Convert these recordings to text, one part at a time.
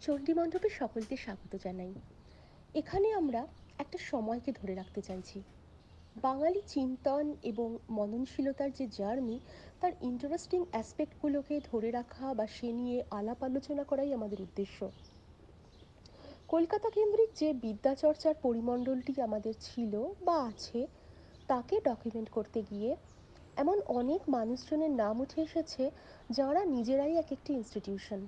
চণ্ডী মণ্ডপে সকলকে স্বাগত জানাই। এখানে আমরা একটা সময়কে ধরে রাখতে চাইছি। বাঙালি চিন্তন এবং মননশীলতার যে জার্নি, তার ইন্টারেস্টিং অ্যাসপেক্টগুলোকে ধরে রাখা বা সে নিয়ে আলাপ আলোচনা করাই আমাদের উদ্দেশ্য। কলকাতা কেন্দ্রিক যে বিদ্যাচর্চার পরিমণ্ডলটি আমাদের ছিল বা আছে, তাকে ডকুমেন্ট করতে গিয়ে এমন অনেক মানুষজনের নাম উঠে এসেছে যাঁরা নিজেরাই এক একটি ইনস্টিটিউশন।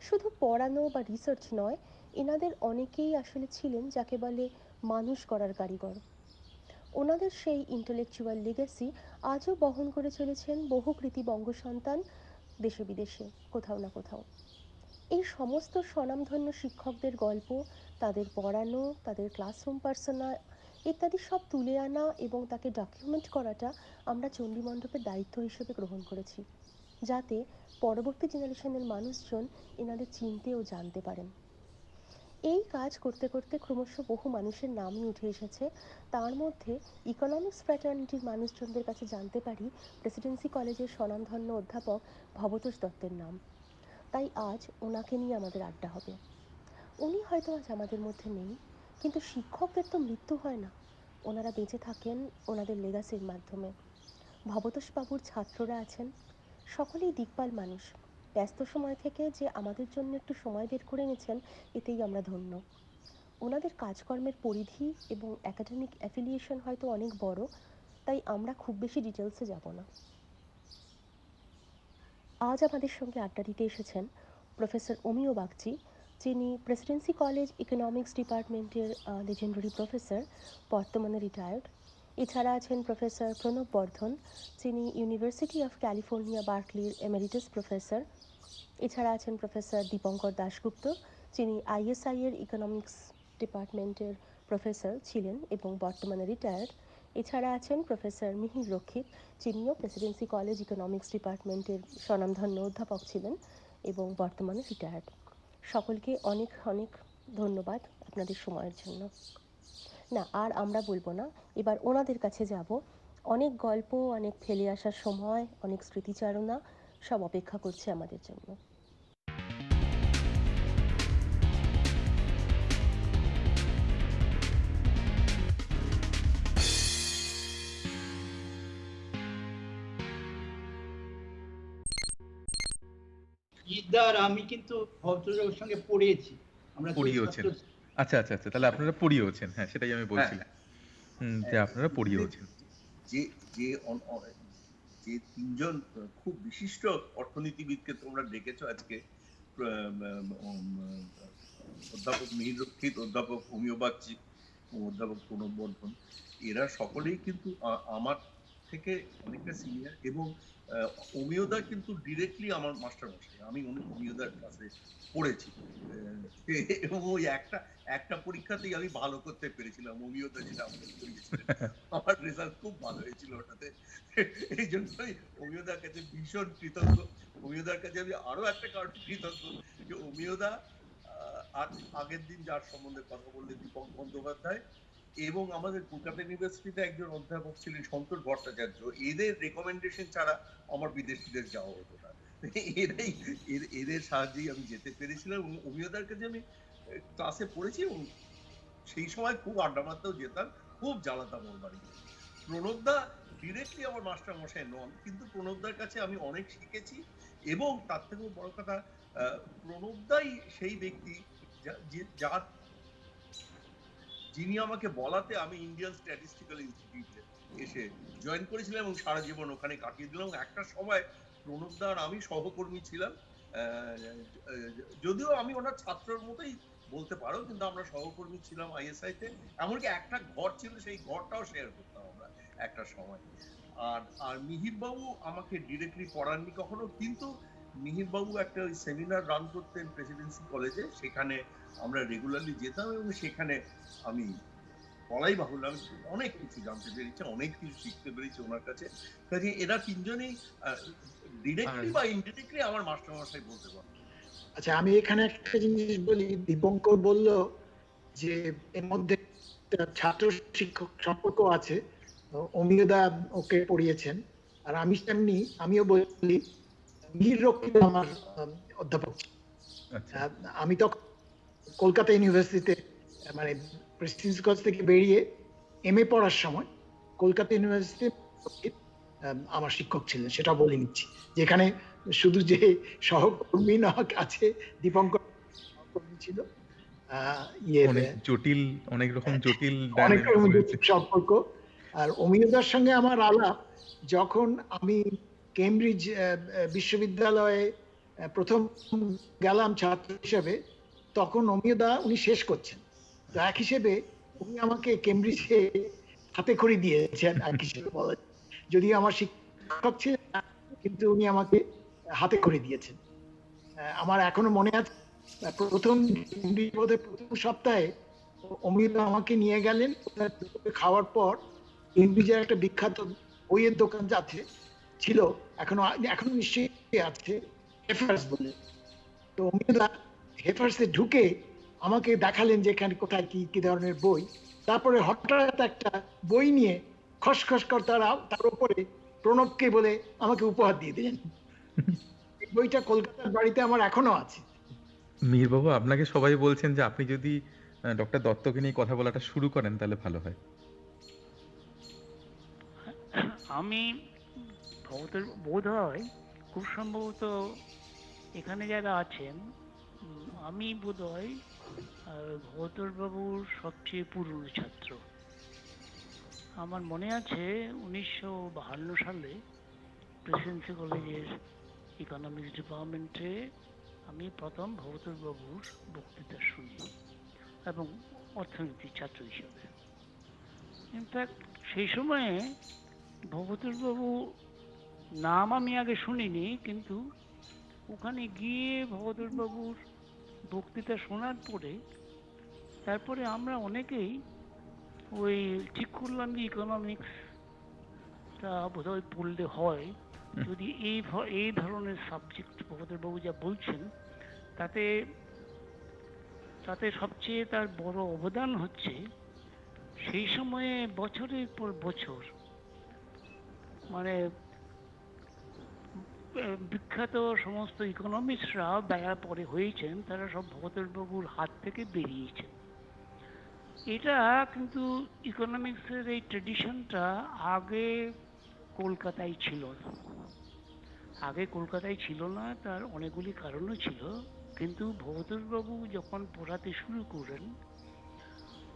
শুধু পড়ানো বা রিসার্চ নয়, এনাদের অনেকেই আসলে ছিলেন যাকে বলে মানুষ করার কারিগর। ওনাদের সেই ইন্টেলেকচুয়াল লিগ্যাসি আজও বহন করে চলেছেন বহু কৃতি বঙ্গসন্তান দেশে বিদেশে, কোথাও না কোথাও। এই সমস্ত স্বনামধন্য শিক্ষকদের গল্প, তাদের পড়ানো, তাদের ক্লাসরুম পার্সোনা ইত্যাদি সব তুলে আনা এবং তাকে ডকুমেন্ট করাটা আমরা চণ্ডী মণ্ডপের দায়িত্ব হিসেবে গ্রহণ করেছি, যাতে পরবর্তী জেনারেশনের মানুষজন এনাদের চিনতে ও জানতে পারেন। এই কাজ করতে করতে ক্রমশ বহু মানুষের নামই উঠে এসেছে। তার মধ্যে ইকোনমিক্স ফ্র্যাটার্নিটির মানুষজনদের কাছে জানতে পারি প্রেসিডেন্সি কলেজের স্বনামধন্য অধ্যাপক ভবতোষ দত্তের নাম। তাই আজ ওনাকে নিয়ে আমাদের আড্ডা হবে। উনি হয়তো আজ আমাদের মধ্যে নেই, কিন্তু শিক্ষকদের তো মৃত্যু হয় না, ওনারা বেঁচে থাকেন ওনাদের লেগাসির মাধ্যমে। ভবতোষবাবুর ছাত্ররা আছেন, সকলেই দিকপাল মানুষ। ব্যস্ত সময় থেকে যে আমাদের জন্য একটু সময় বের করে নিয়েছেন, এতেই আমরা ধন্য। ওনাদের কাজকর্মের পরিধি এবং একাডেমিক অ্যাফিলিয়েশন হয়তো অনেক বড়, তাই আমরা খুব বেশি ডিটেলসে যাব না। আজ আমাদের সঙ্গে আড্ডা দিতে এসেছেন প্রফেসর অমিয় বাগচি, যিনি প্রেসিডেন্সি কলেজ ইকোনমিক্স ডিপার্টমেন্টের লেজেন্ডারি প্রফেসর, বর্তমানে রিটায়ার্ড। এছাড়া আছেন প্রফেসর প্রণব বর্ধন, যিনি ইউনিভার্সিটি অফ ক্যালিফোর্নিয়া বার্কলির এমেরিটাস প্রফেসর। এছাড়া আছেন প্রফেসর দীপঙ্কর দাশগুপ্ত, যিনি আইএসআই এর ইকোনমিক্স ডিপার্টমেন্টের প্রফেসর ছিলেন এবং বর্তমানে রিটায়ার্ড। এছাড়া আছেন প্রফেসর মিহির রক্ষিত, যিনিও প্রেসিডেন্সি কলেজ ইকোনমিক্স ডিপার্টমেন্টের স্বনামধন্য অধ্যাপক ছিলেন এবং বর্তমানে রিটায়ার্ড। সকলকে অনেক অনেক ধন্যবাদ আপনাদের সময়ের জন্য। না, আর আমরা বলবো না, এবার ওনাদের কাছে যাব। অনেক গল্প, অনেক ফেলে আসার সময়, অনেক স্মৃতিচারণা সব অপেক্ষা করছে আমাদের জন্য। ইদার আমি কিন্তু ভদ্রলোকের সঙ্গে পড়িয়েছি, আমরা তো পড়িয়েওছেন। ছাত্র। আচ্ছা আচ্ছা আচ্ছা, তাহলে আপনারা পড়িয়েওছেন। হ্যাঁ, সেটাই আমি হ্যাঁ, বলছিলাম। যে আপনারা পড়িয়েওছেন। যে যে যে তিনজন খুব বিশিষ্ট অর্থনীতিবিদকে তোমরা ডেকেছো আজকে, অধ্যাপক মিহির রক্ষিত, অধ্যাপক অমিয় বাগচি, অধ্যাপক প্রণব বর্ধন, এরা সকলেই কিন্তু আমার থেকে অনেকটা সিনিয়র। এবং অমিয়দা কিন্তু ডিরেক্টলি আমার মাস্টার মশাই, আমি অমিয়দার ক্লাসে পড়েছি। এবং ওই একটা পরীক্ষাতেই আমি ভালো করতে পেরেছিলাম, অমিয়দা যেটা আমাকে পড়িয়েছিলেন। আমার রেজাল্ট খুব ভালো হয়েছিল ওটাতে। এই জন্যই অমিয়দার কাছে ভীষণ কৃতজ্ঞ। অমিয়দার কাছে আমি আরো একটা কারণ কৃতজ্ঞ যে অমিয়দা আগের দিন যার সম্বন্ধে কথা বললেন, দীপক বন্দ্যোপাধ্যায়, এবং আমাদের কলকাতা ইউনিভার্সিটিতে একজন অধ্যাপক ছিলেন সন্তোষ ভট্টাচার্য, এদের রেকমেন্ডেশন ছাড়া আমার বিদেশ যাওয়া হতো না। এরাই এদের সাহায্যেই আমি যেতে পেরেছিলাম। এবং অভিজ্ঞতার কাছে আমি ক্লাসে পড়েছি এবং সেই সময় খুব আড্ডা মারতেও যেতাম, খুব জ্বালাতাম ওর বাড়িতে। প্রণবদা ডিরেক্টলি আমার মাস্টার মশাই নন, কিন্তু প্রণবদার কাছে আমি অনেক শিখেছি। এবং তার থেকেও বড় কথা, প্রণবদাই সেই ব্যক্তি যার যিনি আমাকে বলাতে আমি ইন্ডিয়ান স্ট্যাটিস্টিক্যাল ইনস্টিটিউটে এসে জয়েন করেছিলাম এবং সারা জীবন ওখানে কাটিয়ে দিলাম। একটা সময় প্রণবদা আর আমি সহকর্মী ছিলাম, যদিও আমি ওনার ছাত্রের মতোই বলতে পারো, কিন্তু আমরা সহকর্মী ছিলাম আইএসআই তে। এমনকি একটা ঘর ছিল, সেই ঘরটাও শেয়ার করতাম আমরা একটা সময়। আর মিহির বাবু আমাকে ডিরেক্টলি পড়াননি কখনো, কিন্তু মিহির বাবু একটা ওই সেমিনার রান করতেন প্রেসিডেন্সি কলেজে, সেখানে আমরা রেগুলারলি যেতাম এবং সেখানে আমি বলাই বাহুল্য আমি অনেক কিছু জানতে পেরেছি, অনেক কিছু শিখতে পেরেছি ওনার কাছে। কাজে এরা তিনজনেই ডিরেক্টলি বা ইনডিরেক্টলি আমার মাস্টারমশাই বলতে পারো। আচ্ছা, আমি এখানে একটা জিনিস বলি। দীপঙ্কর বলল যে এর মধ্যে ছাত্র শিক্ষক সম্পর্ক আছে, অমিয়দা ওকে পড়িয়েছেন। আর আমি তেমনি, আমিও বলি মিহির রক্ষিত আমার অধ্যাপক। আচ্ছা। আমি তখন কলকাতা ইউনিভার্সিটিতে মানে প্রেসিডেন্সি কলেজ থেকে বেরিয়ে এমএ পড়ার সময় কলকাতা ইউনিভার্সিটি আমার শিক্ষক ছিলেন, সেটা বলে নিচ্ছি। যেখানে শুধু যে সহকর্মী না আছে, দীপঙ্কর সহকর্মী ছিল। ইয়ের অনেক রকম জটিল অনেক ডায়নামিক্স রকম রয়েছে। সম্পর্ক। আর অমিয়দার সঙ্গে আমার আলাপ যখন আমি কেমব্রিজ বিশ্ববিদ্যালয়ে প্রথম গেলাম ছাত্র হিসেবে, তখন অমিয়দা উনি শেষ করছেন। তো এক হিসেবে উনি আমাকে কেমব্রিজে হাতে খড়ি দিয়েছেন এক হিসেবে বলা যায়। যদিও আমার শিক্ষক ছিলেন না, কিন্তু উনি আমাকে হাতে খড়ি দিয়েছেন। আমার এখনো মনে আছে, প্রথম বোধহয় প্রথম সপ্তাহে অমিতা আমাকে নিয়ে গেলেন। খাওয়ার পর কেমব্রিজের একটা বিখ্যাত বইয়ের দোকান আছে, ছিল, এখনো এখনো নিশ্চয়ই আছে, হেফার্স বলে। তো অমিতা হেফার্সে ঢুকে আমাকে দেখালেন যে এখানে কোথায় কি কি ধরনের বই। তারপরে হঠাৎ একটা বই নিয়ে খসখস কর তার উপরে প্রণবকে বলে আমাকে উপহার দিয়ে দিলেন। এই বইটা কলকাতার বাড়িতে আমার এখনো আছে। মিহিরবাবু, আপনাকে সবাই বলছেন যে আপনি যদি ডক্টর দত্তকে নিয়ে কথা বলাটা শুরু করেন তাহলে ভালো হয়। আমি ভগতের বোধ হয় খুব সম্ভবত এখানে যারা আছেন, আমি বোধ হয় ভগতরবাবুর সবচেয়ে পুরনো ছাত্র। আমার মনে আছে 1952 সালে প্রেসিডেন্সি কলেজের ইকোনমিক্স ডিপার্টমেন্টে আমি প্রথম ভগতরবাবুর বক্তৃতা শুনি, এবং অর্থনীতির ছাত্র হিসেবে। ইনফ্যাক্ট সেই সময়ে ভগতরবাবু নাম আমি আগে শুনিনি, কিন্তু ওখানে গিয়ে ভগতরবাবুর বক্তৃতা শোনার পরে তারপরে আমরা অনেকেই ওই ঠিক করলাম যে ইকোনমিক্সটা বোধহয় পড়লে হয়, যদি এই ধরনের সাবজেক্ট ভগতরবাবু যা বলছেন তাতে তাতে সবচেয়ে তার বড় অবদান হচ্ছে সেই সময়ে বছরের পর বছর মানে বিখ্যাত সমস্ত ইকোনমিক্সরা ব্যয় পরে হয়েছেন, তারা সব ভগতরবাবুর হাত থেকে বেরিয়েছেন। এটা কিন্তু ইকোনমিক্সের এই ট্রেডিশনটা আগে কলকাতায় ছিল না। তার অনেকগুলি কারণও ছিল, কিন্তু ভগতরবাবু যখন পড়াতে শুরু করেন,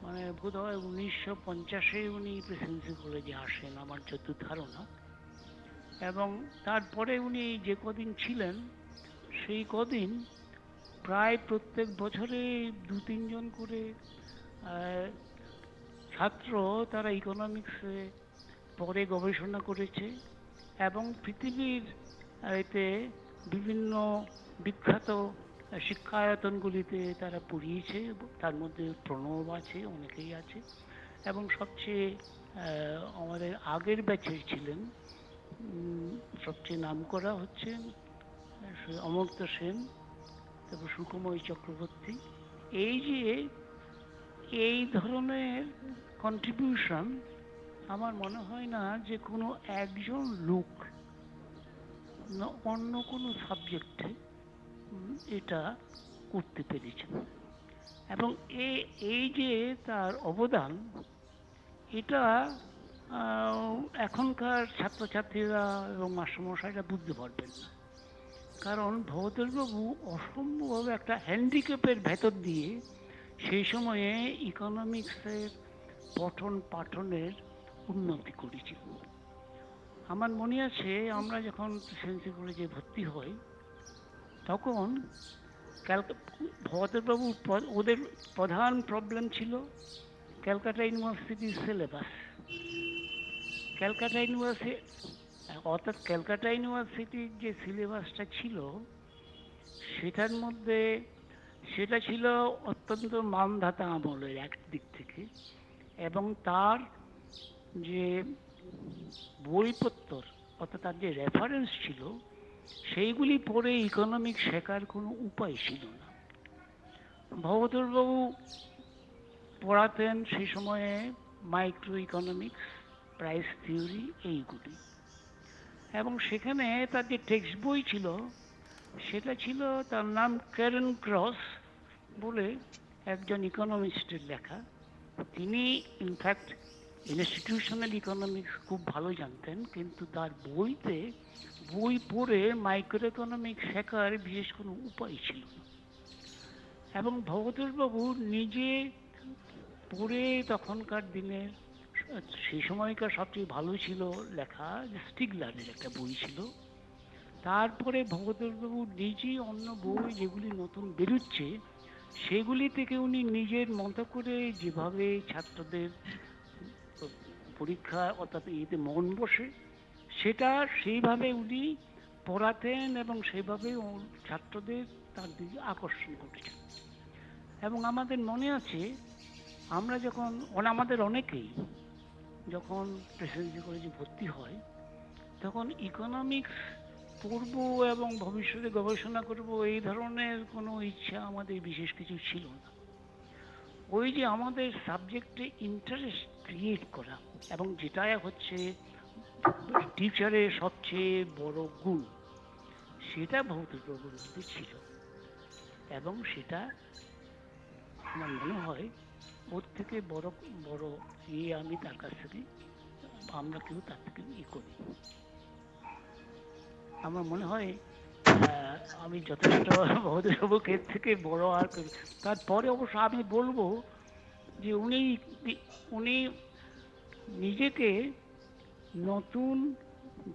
মানে বোধ হয় 1950-এ উনি প্রেসিডেন্সি কলেজে আসেন আমার যত ধারণা, এবং তারপরে উনি যে কদিন ছিলেন সেই কদিন প্রায় প্রত্যেক বছরে 2-3 জন করে ছাত্র তারা ইকোনমিক্সে পরে গবেষণা করেছে, এবং পৃথিবীর এতে বিভিন্ন বিখ্যাত শিক্ষায়তনগুলিতে তারা পড়িয়েছে। তার মধ্যে প্রণব আছে, অনেকেই আছে, এবং সবচেয়ে আমাদের আগের ব্যাচের ছিলেন, সবচেয়ে নামকরা হচ্ছেন অমর্ত্য সেন, তারপর সুকুময় চক্রবর্তী। এই ধরনের কন্ট্রিবিউশন আমার মনে হয় না যে কোনো একজন লোক অন্য কোনো সাবজেক্টে এটা করতে পেরেছেন, এবং এই যে তার অবদান, এটা এখনকার ছাত্রছাত্রীরা এবং মাস্টারমশাইরা বুঝতে পারবেন না। কারণ ভগতরবাবু অসম্ভব একটা হ্যান্ডিক্যাপের ভেতর দিয়ে সেই সময়ে ইকোনমিক্সের পঠন পাঠনের উন্নতি করেছিল। আমার মনে আছে আমরা যখন প্রেসিডেন্সি কলেজে ভর্তি হই, তখন ভগতরবাবু ওদের প্রধান প্রবলেম ছিল ক্যালকাটা ইউনিভার্সিটির সিলেবাস। ক্যালকাটা ইউনিভার্সিটির যে সিলেবাসটা ছিল সেটার মধ্যে সেটা ছিল অত্যন্ত মানধাতা আমলের এক দিক থেকে, এবং তার যে বইপত্র অর্থাৎ তার যে রেফারেন্স ছিল সেইগুলি পড়ে ইকোনমিক্স শেখার কোনো উপায় ছিল না। ভগতরবাবু পড়াতেন সেই সময়ে মাইক্রো ইকোনমিক্স, প্রাইস থিওরি, এইগুলি, এবং সেখানে তার যে টেক্সট বই ছিল সেটা ছিল, তার নাম ক্যারেন ক্রস বলে একজন ইকোনমিস্টের লেখা। তিনি ইনফ্যাক্ট ইনস্টিটিউশনাল ইকোনমিক্স খুব ভালো জানতেন, কিন্তু তার বই পড়ে মাইক্রো ইকোনমিক্স শেখার বিশেষ কোনো উপায় ছিল না। এবং ভবতোষবাবু নিজে পড়ে তখনকার দিনের, সেই সময়কার সবচেয়ে ভালো ছিল লেখা স্টিগলারের একটা বই ছিল। তারপরে ভগতোষবাবু নিজেই অন্য বই যেগুলি নতুন বেরোচ্ছে সেগুলি থেকে উনি নিজের মতো করে যেভাবে ছাত্রদের পরীক্ষা অর্থাৎ এতে মন বসে সেটা সেইভাবে উনি পড়াতেন এবং সেইভাবে ছাত্রদের তার দিকে আকর্ষণ করেছেন। এবং আমাদের মনে আছে আমরা যখন আমাদের অনেকেই যখন প্রেসিডেন্সি কলেজে ভর্তি হয় তখন ইকোনমিক্স পড়বো এবং ভবিষ্যতে গবেষণা করব এই ধরনের কোনো ইচ্ছা আমাদের বিশেষ কিছু ছিল না। ওই যে আমাদের সাবজেক্টে ইন্টারেস্ট ক্রিয়েট করা, এবং যেটা হচ্ছে টিচারের সবচেয়ে বড় গুণ, সেটা ভৌতবাবুর মধ্যে ছিল। এবং সেটা আমার মনে হয় ওর থেকে বড় বড় আমি তার কাছ থেকে, আমরা কেউ তার থেকে করি। আমার মনে হয় আমি যথেষ্ট ভৌতবাবুকে থেকে বড় আর তারপরে অবশ্য আমি বলবো যে উনি নিজেকে নতুন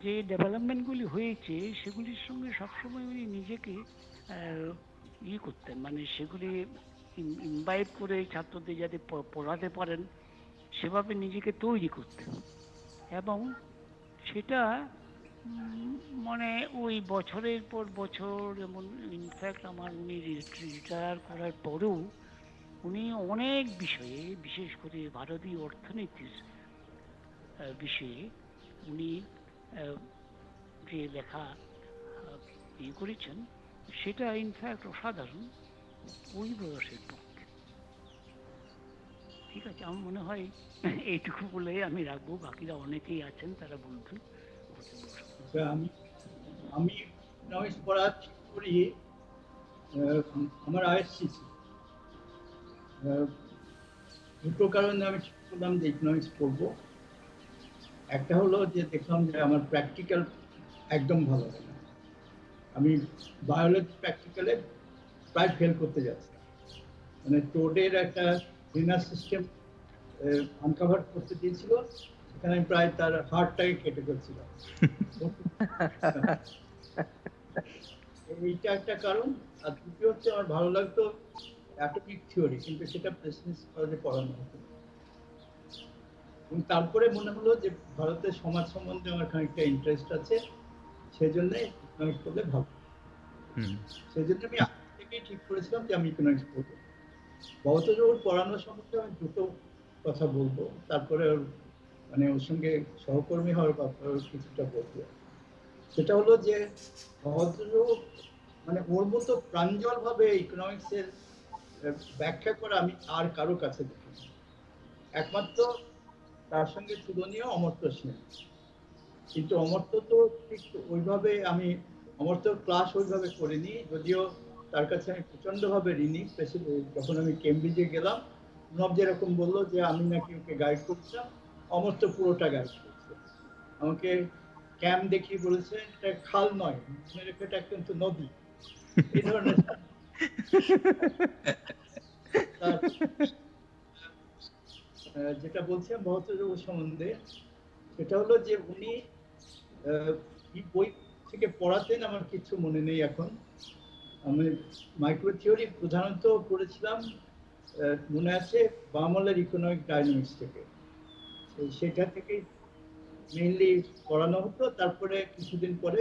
যে ডেভেলপমেন্টগুলি হয়েছে সেগুলির সঙ্গে সবসময় উনি নিজেকে করতেন, মানে সেগুলি ইনভাইট করে ছাত্রদের যাতে পড়াতে পারেন সেভাবে নিজেকে তৈরি করতেন। এবং সেটা মানে ওই বছরের পর বছর, যেমন ইনফ্যাক্ট আমার উনি রিটায়ার করার পরেও উনি অনেক বিষয়ে, বিশেষ করে ভারতীয় অর্থনীতির বিষয়ে উনি যে লেখা করেছেন সেটা ইনফ্যাক্ট অসাধারণ ওই বয়সের পক্ষে। ঠিক আছে, আমার মনে হয় এইটুকু বলে আমি রাখবো, বাকিরা অনেকেই আছেন তারা বলবেন। আমি ইকোনমিক্স পড়া ঠিক করি আমার আইএসসিসি, দুটো কারণে আমি ঠিক করলাম যে ইকোনমিক্স পড়বো। একটা হলো যে দেখলাম যে আমার প্র্যাকটিক্যাল একদম ভালো হয় না, আমি বায়োলজি প্র্যাকটিক্যালে প্রায় ফেল করতে যাচ্ছি। মানে টোডের একটা ডিনার সিস্টেম আনকভার করতে দিয়েছিল, সেখানে আমি প্রায় তার হার্টটাকে কেটে ফেলছিলাম। এইটা একটা কারণ। আর দ্বিতীয় হচ্ছে আমার ভালো লাগতো অ্যাটমিক থিওরি, কিন্তু সেটা প্রেসিডেন্সি কলেজে পড়ানো হতো। এবং তারপরে মনে হলো যে ভারতের সমাজ সম্বন্ধে আমার খানিকটা ইন্টারেস্ট আছে, সেজন্য ইকোনমিক্স পড়লে ভালো। সেজন্য আমি আগে থেকেই ঠিক করেছিলাম যে আমি ইকোনমিক্স পড়বো। ভৌতবাবুর পড়ানো সম্বন্ধে আমি দুটো কথা বলবো, তারপরে মানে ওর সঙ্গে সহকর্মী হওয়ার ব্যাপারে কিছুটা বলবো। সেটা হলো যে ভৌতবাবু মানে ওর মতো প্রাঞ্জল ভাবে ইকোনমিক্সের ব্যাখ্যা করা আমি আর কারো কাছে দেখিনি। একমাত্র তার সঙ্গে তুলনীয় অমর্ত্য সেন। কিন্তু অমর্ত্য তো ঠিক ওইভাবে আমি অমর্ত্য ক্লাস ওইভাবে করিনি, যদিও তার কাছে আমি প্রচন্ডভাবে ঋণী। যখন আমি কেমব্রিজে গেলাম, নব যেরকম বললো যে আমি নাকি ওকে গাইড করছিলাম, অমর্ত্য পুরোটা গাইড করছে আমাকে। ক্যাম্প দেখিয়ে বলেছে এটা খাল নয়, মনে রেখে এটা কিন্তু নদী, এই ধরনের। যেটা বলছিলাম ভৌতবাবু সম্বন্ধে, সেটা হলো যে উনি বই থেকে পড়াতেন আমার কিছু মনে নেই এখন। আমি মাইক্রো থিওরি প্রধানত পড়েছিলাম, মনে আছে বামলের ইকোনমিক ডাইনামিক্স থেকে, সেটা থেকে মেইনলি পড়ানো হতো। তারপরে কিছুদিন পরে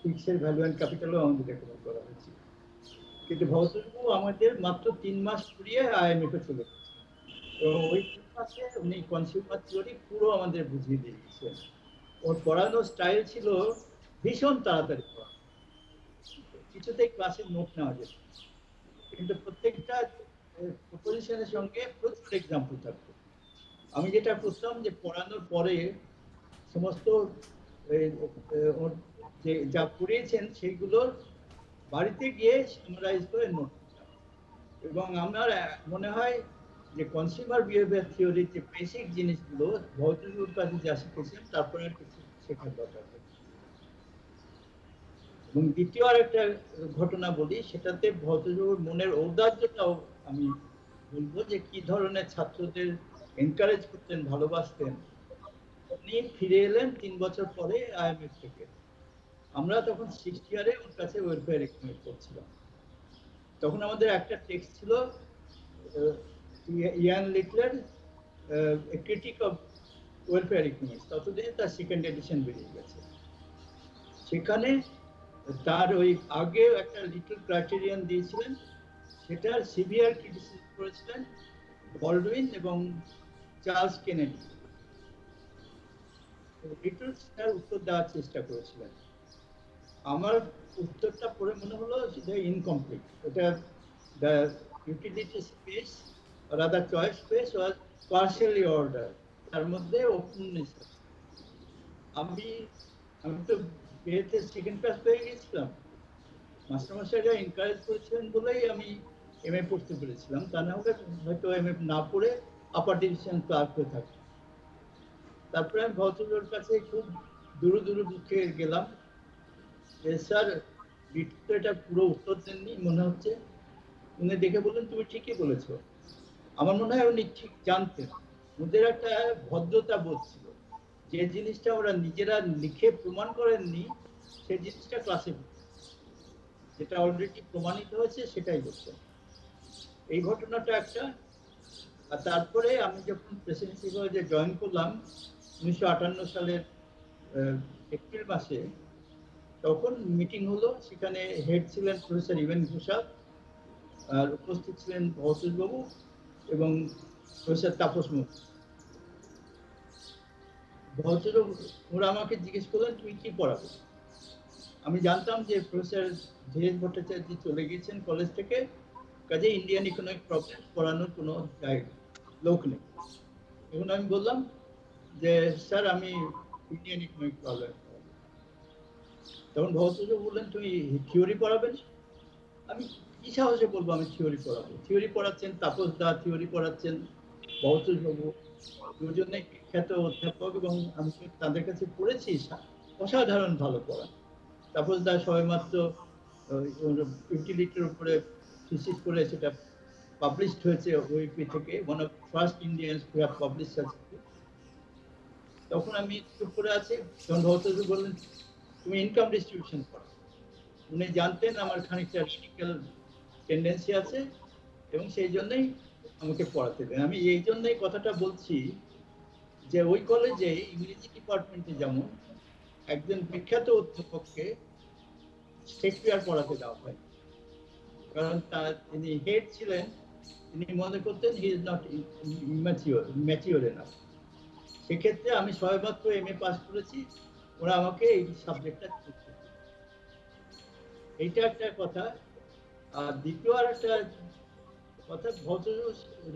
ফিক্সড ভ্যালু অ্যান্ড ক্যাপিটালও আমাদের রেকমেন্ড করা হয়েছে। কিন্তু ভৌতবাবু আমাদের মাত্র 3 মাস পড়িয়ে আইএমএফ এ চলে গেছে। তো ওই 3 মাসে উনি কনজিউমার থিওরি পুরো আমাদের বুঝিয়ে দিয়ে দিয়েছেন। ওর পড়ানোর স্টাইল ছিল ভীষণ তাড়াতাড়ি পড়া, কিছুতেই ক্লাসের নোট নেওয়া যেত, কিন্তু প্রত্যেকটা প্রপোজিশনের সঙ্গে প্রচুর এক্সাম্পল থাকতো। আমি যেটা করতাম যে পড়ানোর পরে সমস্ত যা পড়িয়েছেন সেইগুলোর বাড়িতে গিয়ে সামারাইজ করে নোট নিলাম। এবং আমার মনে হয় যে কনজিউমার বিহেভিয়ার থিওরির যে বেসিক জিনিসগুলো ভৌতিকর কাছে যা শিখেছেন তারপরে আর কিছু শেখার দরকার নেই। এবং দ্বিতীয় আর একটা ঘটনা বলি, সেটাতে ভদ্রবাবুর মনের ঔদার্যটাও আমি বলবো, যে কি ধরনের ছাত্রদের এনকারেজ করতেন, ভালোবাসতেন। উনি ফিরে এলেন 3 বছর পরে আইএমএফ থেকে। আমরা তখন 6th ইয়ারে ওর কাছে ওয়েলফেয়ার একাডেমি করছিলাম। তখন আমাদের একটা টেক্সট ছিল ইয়ান লিটলের ক্রিটিক অফ ওয়েলফেয়ার ইকোনমিক্স, ততদিনে তার সেকেন্ড এডিশন বেরিয়ে গেছে। সেখানে তার ওই আগে একটা লিটল ক্রাইটেরিয়ান দিয়েছিলেন, সেটার সিভিয়ার ক্রিটিসিজম করেছিলেন বলডুইন এবং চার্লস কেনেডি। লিটল তার উত্তর দেওয়ার চেষ্টা করেছিলেন। আমার উত্তরটা পড়ে মনে হলো সেটা ইনকমপ্লিট। ওটা the utility space or other choice space was partially ordered, তার মধ্যে ওপেননেস আছে। আমি তো বিয়েতে সেকেন্ড ক্লাস পেয়ে গেছিলাম, মাস্টারমশাইরা এনকারেজ করেছিলেন বলেই আমি এমএ পড়তে পেরেছিলাম, তা না হলে হয়তো এমএ না পড়ে আপার ডিভিশন ক্লার্ক হয়ে থাকতাম। তারপরে আমি ভদ্রলোকের কাছে খুব দূরে দুঃখে গেলাম যে স্যার লিটল এটা পুরো উত্তর দেননি মনে হচ্ছে। উনি দেখে বললেন তুমি ঠিকই বলেছো। আমার মনে হয় উনি ঠিক জানতেন, ওদের একটা ভদ্রতা বোধ ছিল, যে জিনিসটা ওরা নিজেরা লিখে প্রমাণ করেননি সেই জিনিসটা ক্লাসে, যেটা অলরেডি প্রমাণিত হয়েছে সেটাই বলছেন। এই ঘটনাটা একটা। আর তারপরে আমি যখন প্রেসিডেন্সি কলেজে জয়েন করলাম 1958 সালের এপ্রিল মাসে, তখন মিটিং হলো। সেখানে হেড ছিলেন প্রফেসর ইভেন ঘোষাল, আর উপস্থিত ছিলেন ভৌতিকবাবু এবং প্রফেসর তাপস মুখী। ভদ্রলোক ওরা আমাকে জিজ্ঞেস করলেন তুমি কি পড়াবে। আমি জানতাম যে প্রফেসর ধীরেশ ভট্টাচার্য চলে গিয়েছেন কলেজ থেকে, কাজে ইন্ডিয়ান ইকোনমিক প্রবলেম পড়ানোর কোনো লোক নেই। এখন আমি বললাম যে স্যার আমি ইন্ডিয়ান ইকোনমিক প্রবলেম। তখন ভদ্রলোক বললেন তুমি থিওরি পড়াবেন। আমি কি সাহসে বলবো আমি থিওরি পড়াবো। থিওরি পড়াচ্ছেন তাপস দা, থিওরি পড়াচ্ছেন ভৌতবাবু, দুজনে বিখ্যাত অধ্যাপক, এবং আমি তাদের কাছে পড়েছি, অসাধারণ ভালো পড়া। তাপস দা সবেমাত্র ইউটিলিটির উপরে থিসিস করে সেটা পাবলিশড হয়েছে ওইপি থেকে, one of first Indians who have published such a book. তখন আমি চুপ করে আছি, তখন ভৌতবাবু বললেন তুমি ইনকাম ডিস্ট্রিবিউশন করো। উনি জানতেন আমার খানিকটা রেডিক্যাল টেন্ডেন্সি আছে এবং সেই জন্যই আমাকে পড়াতে দেন। আমি এই জন্যই কথাটা বলছি যে ওই কলেজে ইংরেজি ডিপার্টমেন্টে যেমন একজন বিখ্যাত অধ্যাপককে শেক্সপিয়ার পড়াতে দেওয়া হয়, কারণ তার যিনি হেড ছিলেন তিনি মনে করতেন he is not mature enough. সেক্ষেত্রে আমি সবেমাত্র এমএ পাস করেছি, ওরা আমাকে এই সাবজেক্টটা করতে। এইটা একটা কথা। আর দ্বিতীয় আর একটা কথা, ভদ্র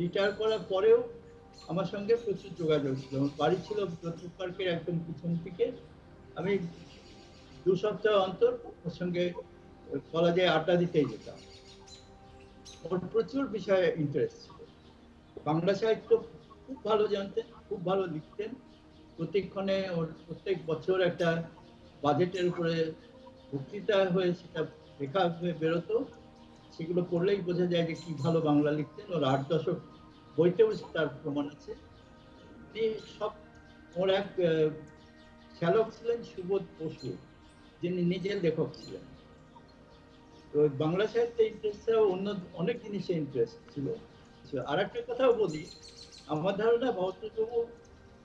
রিটায়ার করার পরেও আমার সঙ্গে প্রচুর যোগাযোগ ছিল। আমার বাড়ি ছিল প্রচুর পার্কের একদম পিছন দিকে। আমি 2 সপ্তাহ অন্তর ওর সঙ্গে কলেজে আড্ডা দিতেই যেতাম। ওর প্রচুর বিষয়ে ইন্টারেস্ট ছিল। বাংলা সাহিত্য খুব ভালো জানতেন, খুব ভালো লিখতেন। প্রতিক্ষণে ওর প্রত্যেক বছর একটা বাজেটের উপরে বক্তৃতা হয়ে সেটা লেখা হয়ে বেরোতো। সেগুলো পড়লেই বোঝা যায় যে কি ভালো বাংলা লিখতেন। ওর 8 দশক বইতেও তার প্রমাণ আছে। সব ওর এক শ্যালক ছিলেন সুবোধ বসু, যিনি নিজের লেখক ছিলেন। তো বাংলা সাহিত্যে ইন্টারেস্ট ছাড়াও অন্য অনেক জিনিসে ইন্টারেস্ট ছিল। আর একটা কথাও বলি, আমার ধারণা ভৌতবাবু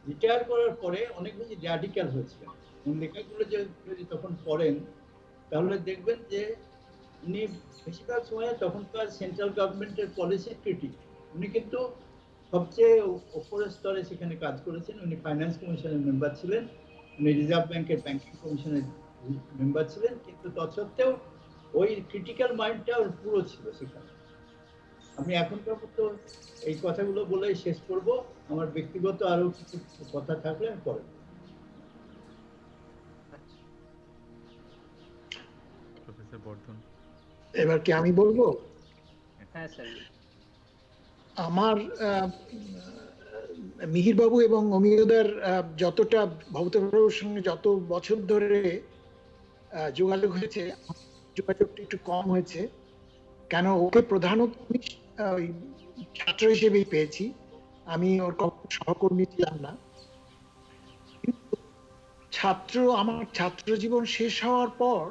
রিটায়ার করার পরে অনেক বেশি র্যাডিক্যাল হয়েছিলেন। লেখাগুলো যদি তখন পড়েন তাহলে দেখবেন যে উনি বেশিরভাগ সময় তখনকার সেন্ট্রাল গভর্নমেন্টের পলিসি ক্রিটিক। উনি কিন্তু সবচেয়ে উপরের স্তরে সেখানে কাজ করেছেন। উনি ফাইন্যান্স কমিশনের মেম্বার ছিলেন, উনি রিজার্ভ ব্যাংকের ব্যাংকিং কমিশনের মেম্বার ছিলেন, কিন্তু তৎসত্ত্বেও ওই ক্রিটিক্যাল মাইন্ডটা ওর পুরো ছিল সেখানে। আমি এখনকার মতো এই কথাগুলো বলেই শেষ করব। আমার ব্যক্তিগত আরো কিছু কথা থাকলে আমি পরে। প্রফেসর বর্ধন। এবার কি আমি বলবো? হ্যাঁ স্যার। আমার মিহিরবাবু এবং অমিয়দার যতটা ভবতোষবাবুর সঙ্গে যত বছর ধরে যোগাযোগ হয়েছে, যোগাযোগটা একটু কম হয়েছে। কেন, ওকে প্রধানত আমি ওই ছাত্র হিসেবেই পেয়েছি, আমি ওর কখনো সহকর্মী ছিলাম না। কিন্তু আমার ছাত্র জীবন শেষ হওয়ার পর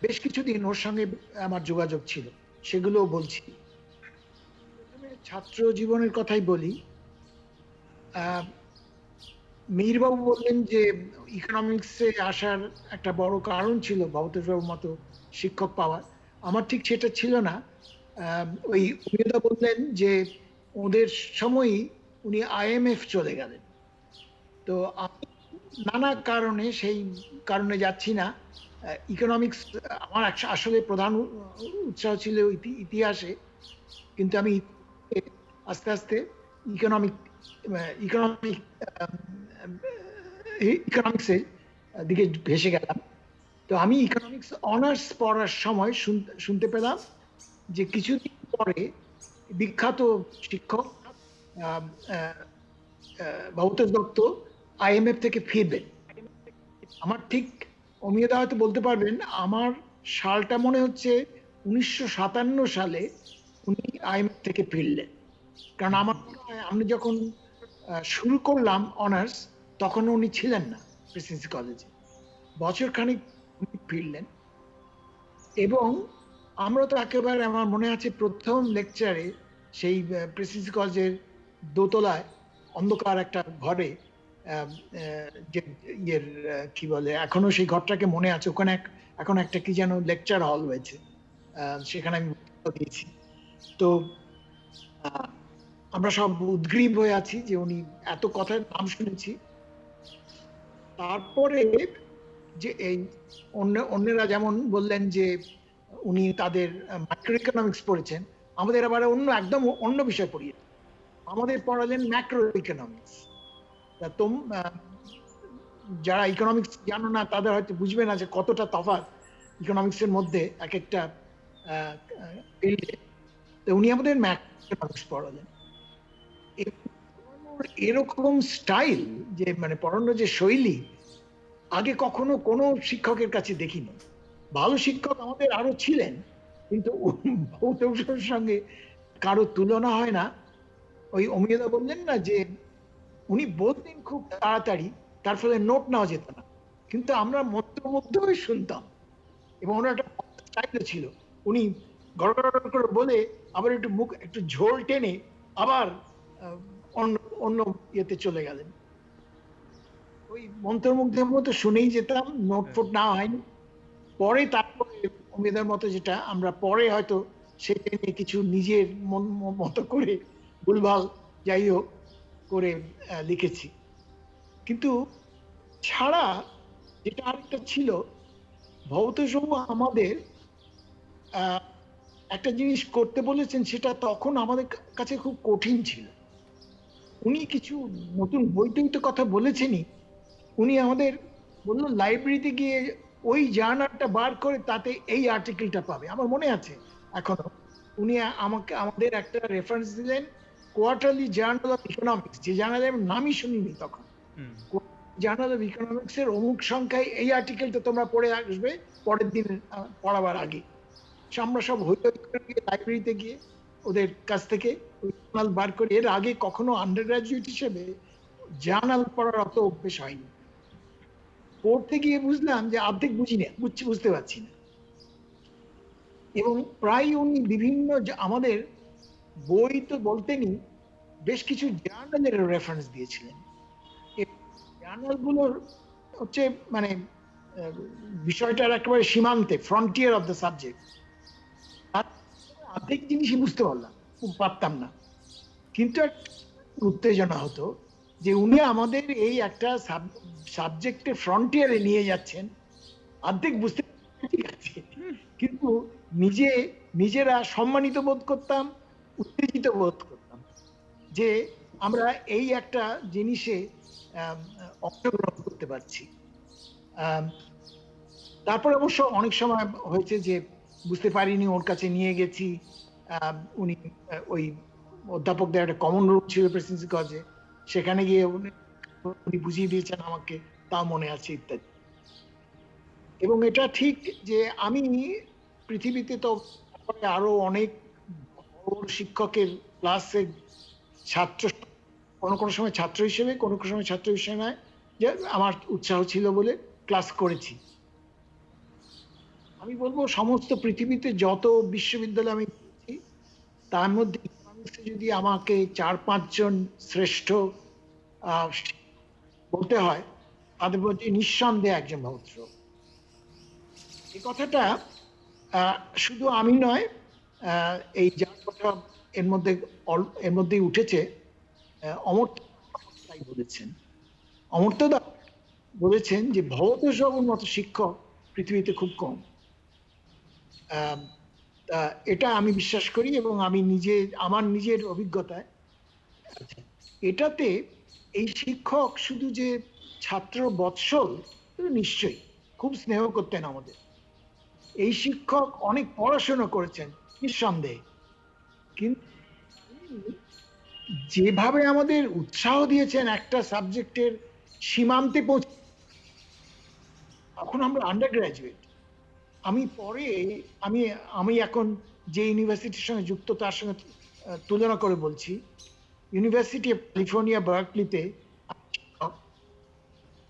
বেশ কিছুদিন ওর সঙ্গে আমার যোগাযোগ ছিল, সেগুলো বলছি। প্রথমে ছাত্র জীবনের কথাই বলি। মিহিরবাবু বললেন যে ইকোনমিক্সে আসার একটা বড় কারণ ছিল ভবতোষবাবুর মতো শিক্ষক পাওয়ার। আমার ঠিক সেটা ছিল না। ওই অমিয়দা বললেন যে ওদের সময়ই উনি IMF চলে গেলেন। তো আমি নানা কারণে, সেই কারণে যাচ্ছি না। ইকোনমিক্স আমার আসলে প্রধান উৎসাহ ছিল ইতিহাসে, কিন্তু আমি আস্তে আস্তে ইকোনমিক ইকোনমিক ইকোনমিক্সের দিকে ভেসে গেলাম। তো আমি ইকোনমিক্স অনার্স পড়ার সময় শুনতে পেলাম যে কিছুদিন পরে বিখ্যাত শিক্ষক ভবতোষ দত্ত IMF থেকে ফিরবেন। আমার ঠিক, অমিয়দা হয়তো বলতে পারবেন, আমার সালটা মনে হচ্ছে 1957 সালে উনি IMF থেকে ফিরলেন। কারণ আমার মনে হয় আমি যখন শুরু করলাম অনার্স তখন উনি ছিলেন না প্রেসিডেন্সি কলেজে, বছর খানিক উনি ফিরলেন। এবং আমরা তো একেবারে, আমার মনে আছে প্রথম লেকচারে সেই প্রেসিডেন্সি কলেজের দোতলায় অন্ধকার একটা ঘরে, যে ইয়ের কি বলে, এখনো সেই ঘরটাকে মনে আছে, ওখানে এখন একটা কি যেন লেকচার হল হয়েছে, সেখানে আমি দিয়েছি। তো আমরা সব উদ্গ্রীব হয়ে আছি যে উনি এত কথার নাম শুনেছি। তারপরে যে এই অন্যরা যেমন বললেন যে উনি তাদের মাইক্রো ইকোনমিক্স পড়েছেন, আমাদের আবার একদম অন্য বিষয় পড়িয়ে আমাদের পড়ালেন ম্যাক্রো ইকোনমিক্স। যারা ইকোনমিক্স জানো না তাদের হয়তো বুঝবে না যে কতটা তফাৎ ইকোনমিক্স এর মধ্যে এক একটা ফিল্ডে। তো উনি আমাদের ম্যাক্রো ইকোনমিক্স পড়ালেন। এরকম স্টাইল, যে মানে পড়ানোর যে শৈলী, আগে কখনো কোনো শিক্ষকের কাছে দেখিনি। ভালো শিক্ষক আমাদের আরো ছিলেন, কিন্তু ভৌতোষের সঙ্গে কারো তুলনা হয় না। ওই অমিয়দা বললেন না যে উনি বলতেন খুব তাড়াতাড়ি, তার ফলে নোট নেওয়া যেত না, কিন্তু আমরা মধ্যে শুনতাম। এবং ওনার একটা স্টাইল ছিল, উনি গড়গড় করে বলে আবার একটু মুখ একটু ঝোল টেনে আবার অন্য অন্য ইয়েতে চলে গেলেন। ওই মন্ত্রমুগ্ধের মতো শুনেই যেতাম, নোট ফোট না হয়নি। পরে তারপরে অমিতার মতো যেটা আমরা পরে হয়তো সেটা নিয়ে কিছু নিজের মতো করে ভুলভাল যাই হোক করে লিখেছি। কিন্তু ছাড়া যেটা আরেকটা ছিল, ভৌতোষবাবু আমাদের একটা জিনিস করতে বলেছেন, সেটা তখন আমাদের কাছে খুব কঠিন ছিল। উনি কিছু নতুন বই টইতে কথা বলেছেনই, উনি আমাদের বললেন লাইব্রেরিতে গিয়ে ওই জার্নালটা বার করে তাতে এই আর্টিকেলটা পাবে। আমার মনে আছে এখনো, উনি আমাদের একটা রেফারেন্স দিলেন, কোয়ার্টারলি জার্নাল অফ ইকোনমিক্স, যে জার্নালের নামই শুনিনি তখন। জার্নাল অফ ইকোনমিক্স এর অমুক সংখ্যায় এই আর্টিকেলটা তোমরা পড়ে আসবে পরের দিন পড়াবার আগে। আমরা সব লাইব্রেরিতে গিয়ে ওদের কাছ থেকে জার্নাল বার করে, এর আগে কখনো আন্ডার গ্রাজুয়েট হিসেবে জার্নাল পড়ার অত অভ্যেস হয়নি। পড়তে গিয়ে বুঝলাম যে অর্ধেক বুঝতে পারছি না। এবং প্রায় উনি বিভিন্ন আমাদের বই তো বলতেনই, বেশ কিছু জার্নালের রেফারেন্স দিয়েছিলেন। জার্নালগুলোর হচ্ছে মানে বিষয়টার একেবারে সীমান্তে, ফ্রন্টিয়ার অফ দ্য সাবজেক্ট। অর্ধেক জিনিসই বুঝতে পারতাম না, কিন্তু উত্তেজনা হতো যে উনি আমাদের এই একটা সাবজেক্টে ফ্রন্টিয়ারে নিয়ে যাচ্ছেন, অর্ধেক বুঝতে, ঠিক আছে, কিন্তু নিজেরা সম্মানিত বোধ করতাম, উত্তেজিত বোধ করতাম যে আমরা এই একটা জিনিসে অংশগ্রহণ করতে পারছি। তারপর অবশ্য অনেক সময় হয়েছে যে বুঝতে পারিনি, ওর কাছে নিয়ে গেছি। উনি ওই অধ্যাপকদের একটা কমন রুম ছিল প্রেসিডেন্সি কলেজে, সেখানে গিয়ে উনি বুঝিয়ে দিয়েছেন আমাকে, তা মনে আছে ইত্যাদি। এবং এটা ঠিক যে আমি পৃথিবীতে তো আরো অনেক বড় শিক্ষকের ক্লাসে ছাত্র, কোনো সময় ছাত্র হিসেবে, কোনো সময় ছাত্র হিসেবে নয়, যে আমার উৎসাহ ছিল বলে ক্লাস করেছি। আমি বলবো সমস্ত পৃথিবীতে যত বিশ্ববিদ্যালয় আমি পড়েছি, তার মধ্যে যদি আমাকে 4-5 জন শ্রেষ্ঠ বলতে হয়, তাদের মধ্যে নিঃসন্দেহে একজন ভদ্র। এই কথাটা শুধু আমি নয়, এই যার কথা এর মধ্যেই উঠেছে, অমর্ত্য তাই বলেছেন। অমর্ত্যদা বলেছেন যে ভবতোষ বাবুর মতো শিক্ষক পৃথিবীতে খুব কম। এটা আমি বিশ্বাস করি, এবং আমি আমার নিজের অভিজ্ঞতায় এটাতে এই শিক্ষক শুধু যে ছাত্র বৎসল, নিশ্চয়ই খুব স্নেহ করতেন আমাদের। এই শিক্ষক অনেক পড়াশোনা করেছেন নিঃসন্দেহে, কিন্তু যেভাবে আমাদের উৎসাহ দিয়েছেন একটা সাবজেক্টের সীমান্তে পৌঁছে, এখন আমরা আন্ডার গ্রাজুয়েট। আমি পরে আমি এখন যে ইউনিভার্সিটির সঙ্গে যুক্ত তার সঙ্গে তুলনা করে বলছি, ইউনিভার্সিটি অফ ক্যালিফোর্নিয়া বার্কলিতে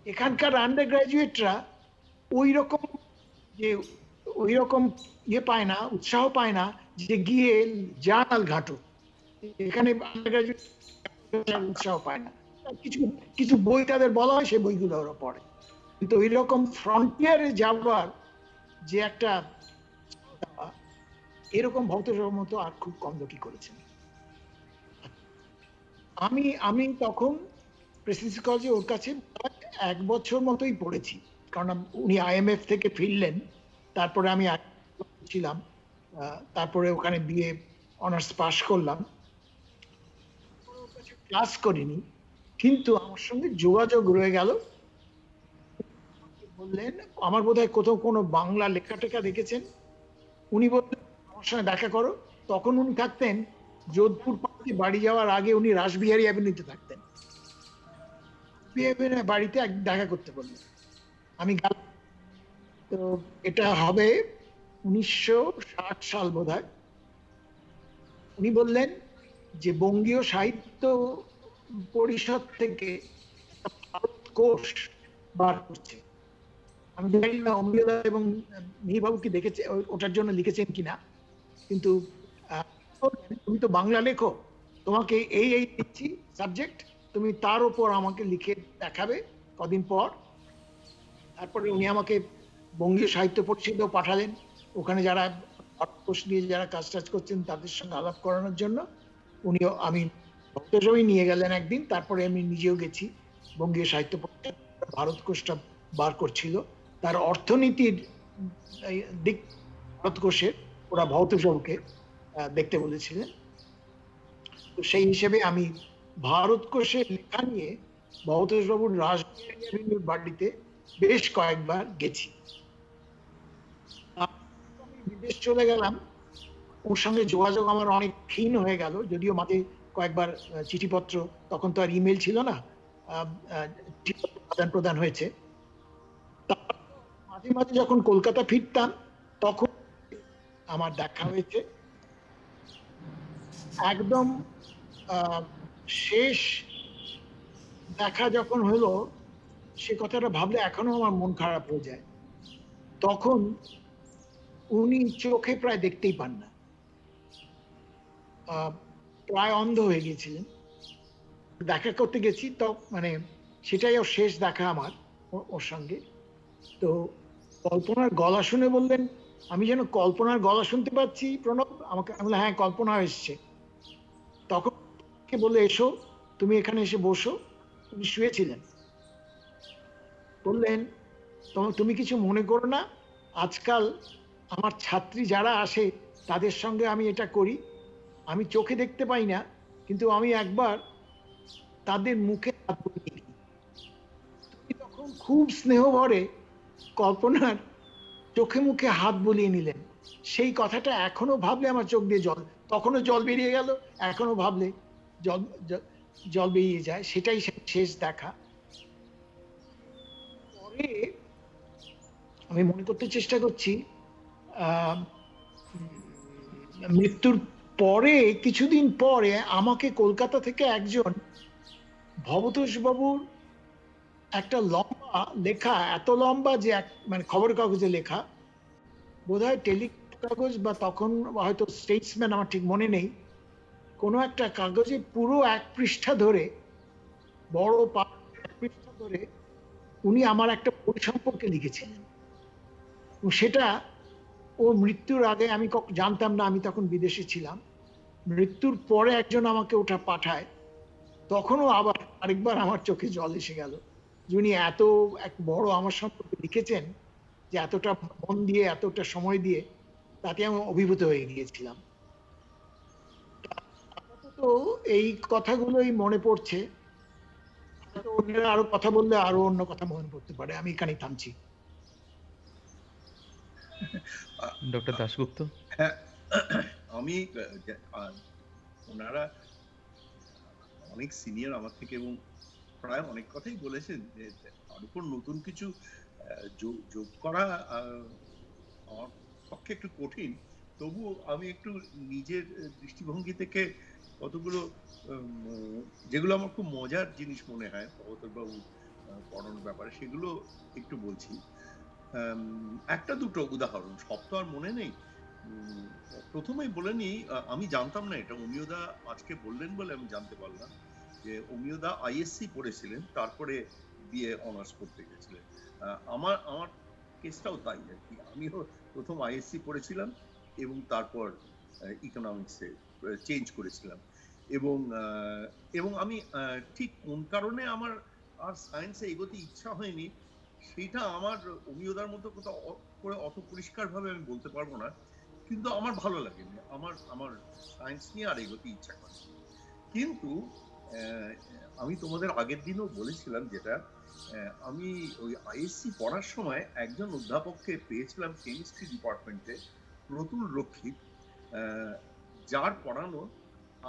এখানকার আন্ডার গ্রাজুয়েটরা ওই রকম ইয়ে পায় না, উৎসাহ পায় না যে গিয়ে জার্নাল ঘাটো। এখানে আন্ডার গ্রাজুয়েট উৎসাহ পায় না, কিছু কিছু বই তাদের বলা হয়, সেই বইগুলো ওরা পড়ে, কিন্তু ওই রকম ফ্রন্টিয়ারে যাবার যে একটা এরকম ভৌতসর মতো আর খুব কম লোকই করেছেন। আমি তখন প্রেসিডেন্সি কলেজে ওর কাছে 1 বছর মতোই পড়েছি, কারণ উনি IMF থেকে ফিরলেন, তারপরে আমি ছিলাম, তারপরে ওখানে বিএ অনার্স পাশ করলাম। ক্লাস করিনি, কিন্তু আমার সঙ্গে যোগাযোগ রয়ে গেল। বললেন, আমার বোধহয় কোথাও কোনো বাংলা লেখা টেখা দেখেছেন, উনি বললেন আমার সঙ্গে দেখা করো। তখন উনি থাকতেন যোধপুর পার্কে, বাড়ি যাওয়ার আগে উনি রাসবিহারী অ্যাভিনিউতে থাকতেন। বাড়িতে দেখা করতে বললেন, আমি গেলাম। তো এটা হবে 1960 সাল বোধহয়। উনি বললেন যে বঙ্গীয় সাহিত্য পরিষদ থেকে ভারত কোষ বার করছে। আমি জানি না অমৃতা এবং মিহিরবাবু কি দেখেছে, ওটার জন্য লিখেছেন কিনা, কিন্তু তুমি তো বাংলা লেখো, তোমাকে এই দিচ্ছি সাবজেক্ট, তুমি তার উপর আমাকে লিখে দেখাবে কদিন পর। তারপরে উনি আমাকে বঙ্গীয় সাহিত্য পরিষদেও পাঠালেন, ওখানে যারা কোষ নিয়ে যারা কাজ করছেন তাদের সঙ্গে আলাপ করানোর জন্য। আমি ভক্তসভায় নিয়ে গেলেন একদিন, তারপরে আমি নিজেও গেছি। বঙ্গীয় সাহিত্য পরিষদ ভারত কোষটা বার করছিল, তার অর্থনীতির দিক ভারত কোষের ওরা ভৌতসবকে দেখতে বলেছিলেন। তো সেই হিসেবে আমি ভারত কোষের লেখা নিয়ে ভৌতোষবাবুর রাসবিহারী বাড়িতে বেশ কয়েকবার গেছি। আমি বিদেশ চলে গেলাম, ওর সঙ্গে যোগাযোগ আমার অনেক ক্ষীণ হয়ে গেল, যদিও মাঝে কয়েকবার চিঠিপত্র, তখন তো আর ইমেল ছিল না, আদান প্রদান হয়েছে। মাঝে মাঝে যখন কলকাতা ফিরতাম তখন আমার দেখা হয়েছে। একদম শেষ দেখা যখন হলো, সে কথাটা ভাবলে এখনো আমার মন খারাপ হয়ে যায়। তখন উনি চোখে প্রায় দেখতেই পান না, প্রায় অন্ধ হয়ে গিয়েছিলেন। দেখা করতে গেছি, তো মানে সেটাই ওর শেষ দেখা আমার ওর সঙ্গে। তো কল্পনার গলা শুনে বললেন, আমি যেন কল্পনার গলা শুনতে পাচ্ছি প্রণব। আমাকে বললাম, হ্যাঁ কল্পনা এসছে। তখন বললে, এসো তুমি এখানে এসে বসো। উনি শুয়েছিলেন। বললেন, তুমি কিছু মনে করো না, আজকাল আমার ছাত্রী যারা আসে তাদের সঙ্গে আমি এটা করি, আমি চোখে দেখতে পাই না, কিন্তু আমি একবার তাদের মুখে হাত বুলিয়ে দিই। তুমি তখন খুব স্নেহ ভরে কল্পনার চোখে মুখে হাত বুলিয়ে নিলেন। সেই কথাটা এখনো ভাবলে আমার চোখ দিয়ে জল, তখনও জল বেরিয়ে গেল, এখনো ভাবলে জল জল বেরিয়ে যায়। সেটাই শেষ দেখা। পরে আমি মনে করতে চেষ্টা করছি, আহ মৃত্যুর পরে কিছুদিন পরে আমাকে কলকাতা থেকে একজন ভবতোষ বাবুর একটা লম্বা লেখা, এত লম্বা যে মানে খবরের কাগজে লেখা, বোধহয় টেলিগ্রাফ কাগজ বা তখন হয়তো স্টেটসম্যান, আমার ঠিক মনে নেই, কোনো একটা কাগজে পুরো 1 পৃষ্ঠা ধরে, বড় এক পৃষ্ঠা ধরে উনি আমার একটা বই সম্পর্কে লিখেছিলেন। এবং সেটা ও মৃত্যুর আগে আমি জানতাম না, আমি তখন বিদেশে ছিলাম। মৃত্যুর পরে একজন আমাকে ওটা পাঠায়, তখনও আবার আরেকবার আমার চোখে জল এসে গেল। যিনি এত এক বড় আমার সম্পর্কে লিখেছেন, যে এতটা মন দিয়ে এতটা সময় দিয়ে, তাতে আমি অভিভূত হয়ে গিয়েছিলাম। আপাতত এই কথাগুলোই মনে পড়ছে, হয়তো অন্যরা আরো কথা বললে আরো অন্য কথা মনে পড়তে পারে। আমি এখানেই থামছি। ডক্টর দাশগুপ্ত। হ্যাঁ, আমি ওনারা অনেক সিনিয়র আমার থেকে এবং প্রায় অনেক কথাই বলেছেন, যে তার উপর নতুন কিছু যোগ করা আমার পক্ষে একটু কঠিন। তবু আমি একটু নিজের দৃষ্টিভঙ্গি থেকে কতগুলো যেগুলো আমার খুব মজার জিনিস মনে হয় প্রবতর বাবু পড়ানোর ব্যাপারে, সেগুলো একটু বলছি। একটা দুটো উদাহরণ, সব তো আর মনে নেই। প্রথমেই বলে নি, আমি জানতাম না এটা, অমিয়দা আজকে বললেন বলে আমি জানতে পারলাম যে অমিয়দা আইএসসি পড়েছিলেন, তারপরে বিএ অনার্স করতে গেছিলেন। আমার আমার কেসটাও তাই আর কি। আমিও প্রথম আইএসসি পড়েছিলাম এবং তারপর ইকোনমিক্সে চেঞ্জ করেছিলাম। এবং আমি ঠিক কোন কারণে আমার আর সায়েন্সে এগোতে ইচ্ছা হয়নি সেটা আমার অমিয়দার মতো কোথাও করে অত পরিষ্কার ভাবে আমি বলতে পারবো না, কিন্তু আমার ভালো লাগেনি, আমার সায়েন্স নিয়ে আর এগোতে ইচ্ছা করে। কিন্তু আমি তোমাদের আগের দিনও বলেছিলাম যেটা, আমি ওই আইএসসি পড়ার সময় একজন অধ্যাপককে পেয়েছিলাম কেমিস্ট্রি ডিপার্টমেন্টে, প্রতুল রক্ষিত, যার পড়ানো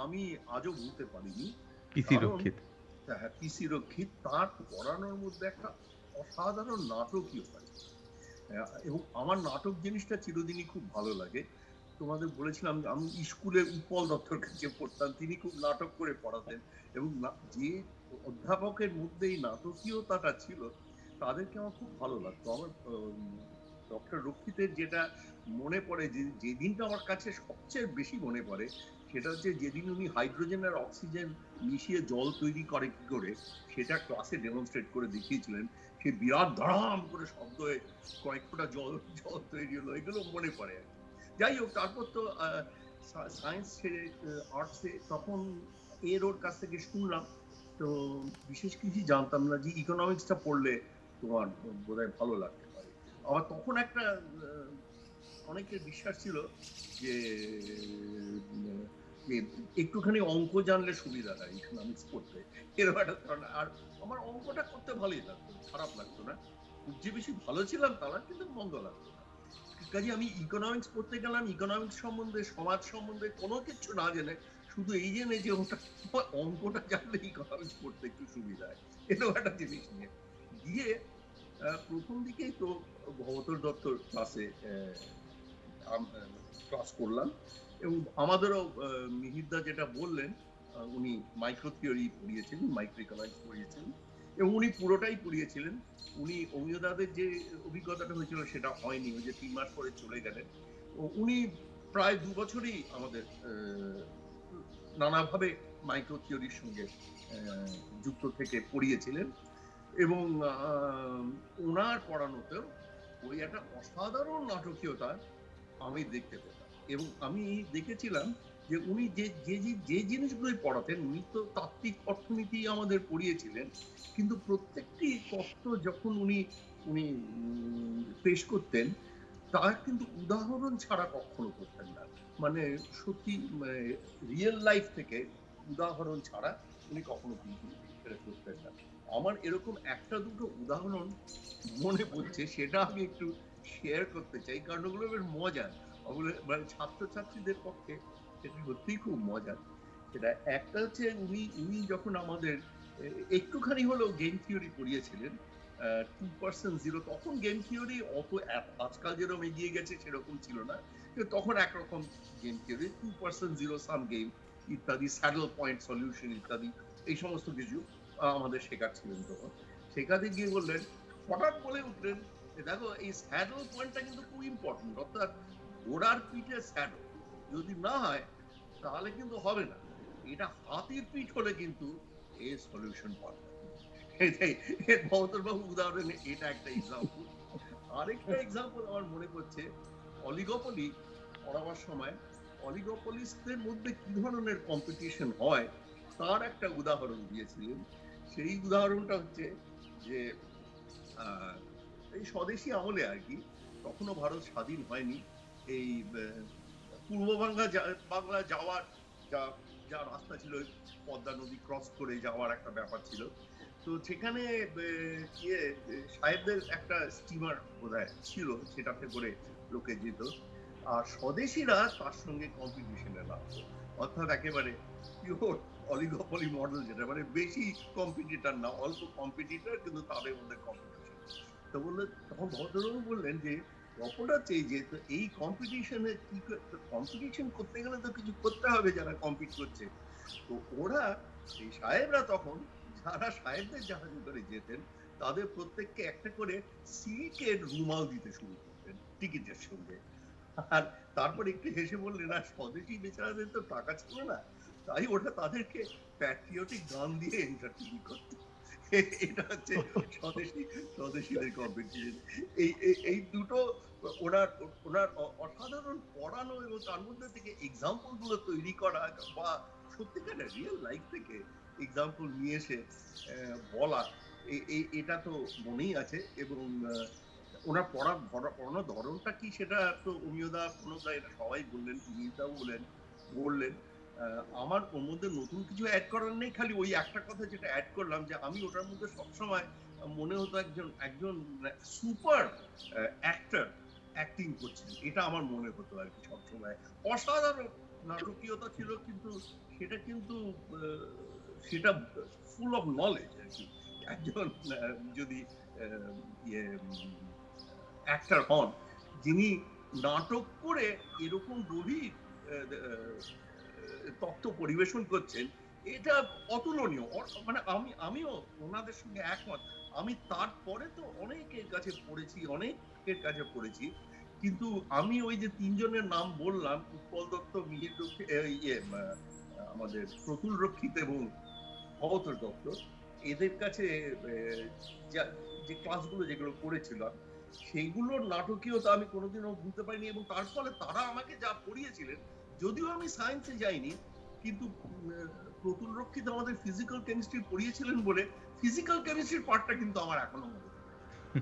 আমি আজও ভুলতে পারিনি। পিসি রক্ষিত। হ্যাঁ, পিসি রক্ষিত, তার পড়ানোর মধ্যে একটা অসাধারণ নাটকীয়তা আছে। এবং আমার নাটক জিনিসটা চিরদিনই খুব ভালো লাগে। তোমাদের বলেছিলাম আমি স্কুলে উৎপল দত্তর কাছে পড়তাম, তিনি খুব নাটক করে পড়াতেন, এবং যে অধ্যাপকের মধ্যে এই নাটকীয়তাটা ছিল তাদেরকে আমার খুব ভালো লাগতো। আমার ডক্টর রক্ষিতের যেটা মনে পড়ে, যে দিনটা আমার কাছে সবচেয়ে বেশি মনে পড়ে, সেটা হচ্ছে যেদিন উনি হাইড্রোজেন আর অক্সিজেন মিশিয়ে জল তৈরি করে কি করে সেটা ক্লাসে ডেমনস্ট্রেট করে দেখিয়েছিলেন। সে বিরাট ধড়াম করে শব্দ হয়ে কয়েক ফোঁটা জল তৈরি হলো, এগুলো মনে পড়ে আর কি। যাই হোক, তারপর তো সায়েন্স ছেড়ে আর্টসে, তখন ওর কাছ থেকে শুনলাম, তো বিশেষ কিছু জানতাম না যে ইকোনমিক্সটা পড়লে তোমার বোধহয় ভালো লাগতে পারে। আবার তখন একটা অনেকের বিশ্বাস ছিল যে একটুখানি অঙ্ক জানলে সুবিধা হয় ইকোনমিক্স পড়তে, এরকম একটা ধারণা। আর আমার অঙ্কটা করতে ভালোই লাগতো, খারাপ লাগতো না, খুব যে বেশি ভালো ছিলাম তারা, কিন্তু মন্দ লাগতো না। কাজে আমি ইকোনমিক্স পড়তে গেলাম, ইকোনমিক্স সম্বন্ধে, সমাজ সম্বন্ধে কোনো কিছু না জেনে, শুধু এই জেনে যে অঙ্কটা জানলে ইকোনমিক্স পড়তে একটু সুবিধা হয়, এরকম একটা জিনিস নিয়ে গিয়ে প্রথম দিকেই তো ভবতোষ দত্তর ক্লাসে ক্লাস করলাম। এবং আমাদেরও মিহিরদা যেটা বললেন, উনি মাইক্রো থিওরি পড়িয়েছিলেন, মাইক্রো ইকোনমিক্স পড়িয়েছিলেন, এবং উনি পুরোটাই পড়িয়েছিলেন। উনি অমিয়দাদের যে অভিজ্ঞতাটা হয়েছিল সেটা হয়নি, ওই যে 3 মাস পরে চলে গেলেন। উনি প্রায় 2 বছরই আমাদের নানাভাবে মাইক্রো থিওরির সঙ্গে যুক্ত থেকে পড়িয়েছিলেন। এবং ওনার পড়ানোতেও ওই একটা অসাধারণ নাটকীয়তা আমি দেখতে পেতাম। এবং আমি দেখেছিলাম যে উনি যে জিনিসগুলোই পড়াতেন, উনি তো তাত্ত্বিক অর্থনীতি আমাদের পড়িয়েছিলেন, কিন্তু প্রত্যেকটি তত্ত্ব যখন উনি পেশ করতেন, তার কিন্তু উদাহরণ ছাড়া কখনো করতেন না। মানে সত্যি রিয়েল লাইফ থেকে উদাহরণ ছাড়া উনি কখনো কিন্তু করতেন না। আমার এরকম একটা দুটো উদাহরণ মনে পড়ছে, সেটা আমি একটু শেয়ার করতে চাই, কারণ ওগুলো বেশ মজার। মানে ছাত্রছাত্রীদের পক্ষে সেটা সত্যিই খুব মজার। সেটা একটা হচ্ছে উনি উনি যখন আমাদের একটুখানি হলেও গেম থিওরি পড়িয়েছিলেন, 2% 0, তখন গেম থিওরি অত আজকাল যেরকম এগিয়ে গেছে সেরকম ছিল না, কিন্তু তখন একরকম গেম থিওরি, 2% 0 সাম গেম ইত্যাদি, স্যাডল পয়েন্ট সলিউশন ইত্যাদি, এই সমস্ত কিছু আমাদের শেখাচ্ছিলেন তখন। শেখাতে গিয়ে বললেন, হঠাৎ বলে উঠলেন যে দেখো এই স্যাডল পয়েন্টটা কিন্তু খুব ইম্পর্টেন্ট, অর্থাৎ ঘোড়ার পিঠে স্যাডল যদি না হয় তাহলে কিন্তু হবে না, এটা হাতির পিঠ হলে কিন্তু এর সলিউশন পাওয়া যাবে। এটাই ভবতোষ বাবু উদাহরণে এটা একটা এক্সাম্পল। আরেকটা এক্সাম্পল আমার মনে পড়ছে, অলিগোপলি পড়াবার সময় অলিগোপলিস্টদের মধ্যে কি ধরনের কম্পিটিশন হয় তার একটা উদাহরণ দিয়েছিলেন। সেই উদাহরণটা হচ্ছে যে আহ, এই স্বদেশী আমলে আর কি, তখনও ভারত স্বাধীন হয়নি, এই পূর্ব বাংলা যাওয়ার যা যা রাস্তা ছিল, পদ্মা নদী ক্রস করে যাওয়ার একটা ব্যাপার ছিল। তো সেখানে সাহেবদের একটা স্টিমার বোধহয় ছিল, সেটাতে করে লোকে যেত, আর স্বদেশীরা তার সঙ্গে কম্পিটিশনে নামতো, অর্থাৎ একেবারে পিওর অলিগোপলি মডেল, যেটা মানে বেশি কম্পিটিটর না, অল্প কম্পিটিটর কিন্তু তাদের মধ্যে কম্পিটিশন। তো বললো, তখন ভদ্রবাবু বললেন যে গল্পটা হচ্ছে যে এই কম্পিটিশনে কি কম্পিটিশন করতে গেলে তো কিছু করতে হবে যারা কম্পিট করছে। তো ওরা এই সাহেবরা তখন যারা সাহেবদের জাহাজে করে যেতেন তাদের প্রত্যেককে একটা করে সিল্কের রুমাল দিতে শুরু করতেন টিকিটের সঙ্গে। আর তারপর একটু হেসে বললেন, আর স্বদেশী বেচারাদের তো টাকা ছিল না, তাই ওটা তাদেরকে প্যাট্রিয়টিক গান দিয়ে এন্টারটেইন করতো। এটা হচ্ছে স্বদেশীদের কম্পিটিশন। এই দুটো ওনার ওনার অসাধারণ পড়ানো এবং তার মধ্যে থেকে এক্সাম্পল গুলো তৈরি করা, বা সত্যিকারের রিয়েল লাইফ থেকে এক্সাম্পল নিয়ে এসে বলা, এটা তো মনেই আছে। এবং ওনার পড়ানোর ধরনটা কি সেটা তো অমিয়দা, প্রণবদা, এটা সবাই বললেন, মিহিরদাও বললেন। আমার ওর মধ্যে নতুন কিছু অ্যাড করার নেই, খালি ওই একটা কথা যেটা অ্যাড করলাম, যে আমি ওটার মধ্যে সবসময় মনে হতো একজন সুপার অ্যাক্টর অ্যাক্টিং করছেন, এটা আমার মনে হতো আর কি সবসময়। অসাধারণ নাটকীয়তা ছিল, কিন্তু সেটা কিন্তু সেটা ফুল অফ নলেজ আর কি। একজন যদি ইয়ে অ্যাক্টর হন যিনি নাটক করে এরকম গভীর তথ্য পরিবেশন করছেন, এটা অতুলনীয়। মানে আমিও ওনাদের সঙ্গে একমত। আমি তারপরে তো অনেকের কাছে পড়েছি, কিন্তু আমি ওই যে তিনজনের নাম বললাম, উৎপল দত্ত, মিহির রক্ষিত, আমাদের প্রতুল রক্ষিত এবং ভবতোষ দত্ত, এদের কাছে যে ক্লাসগুলো যেগুলো করেছিলাম সেইগুলোর নাটকীয়তা আমি কোনোদিনও ভুলতে পারিনি। এবং তার ফলে তারা আমাকে যা পড়িয়েছিলেন, যদিও আমি সায়েন্সে যাইনি, কিন্তু প্রতুল রক্ষিত আমাদের ফিজিক্যাল কেমিস্ট্রি পড়িয়েছিলেন বলে ফিজিক্যাল কেমিস্ট্রির পার্টটা কিন্তু আমার এখনো মনে থাকে,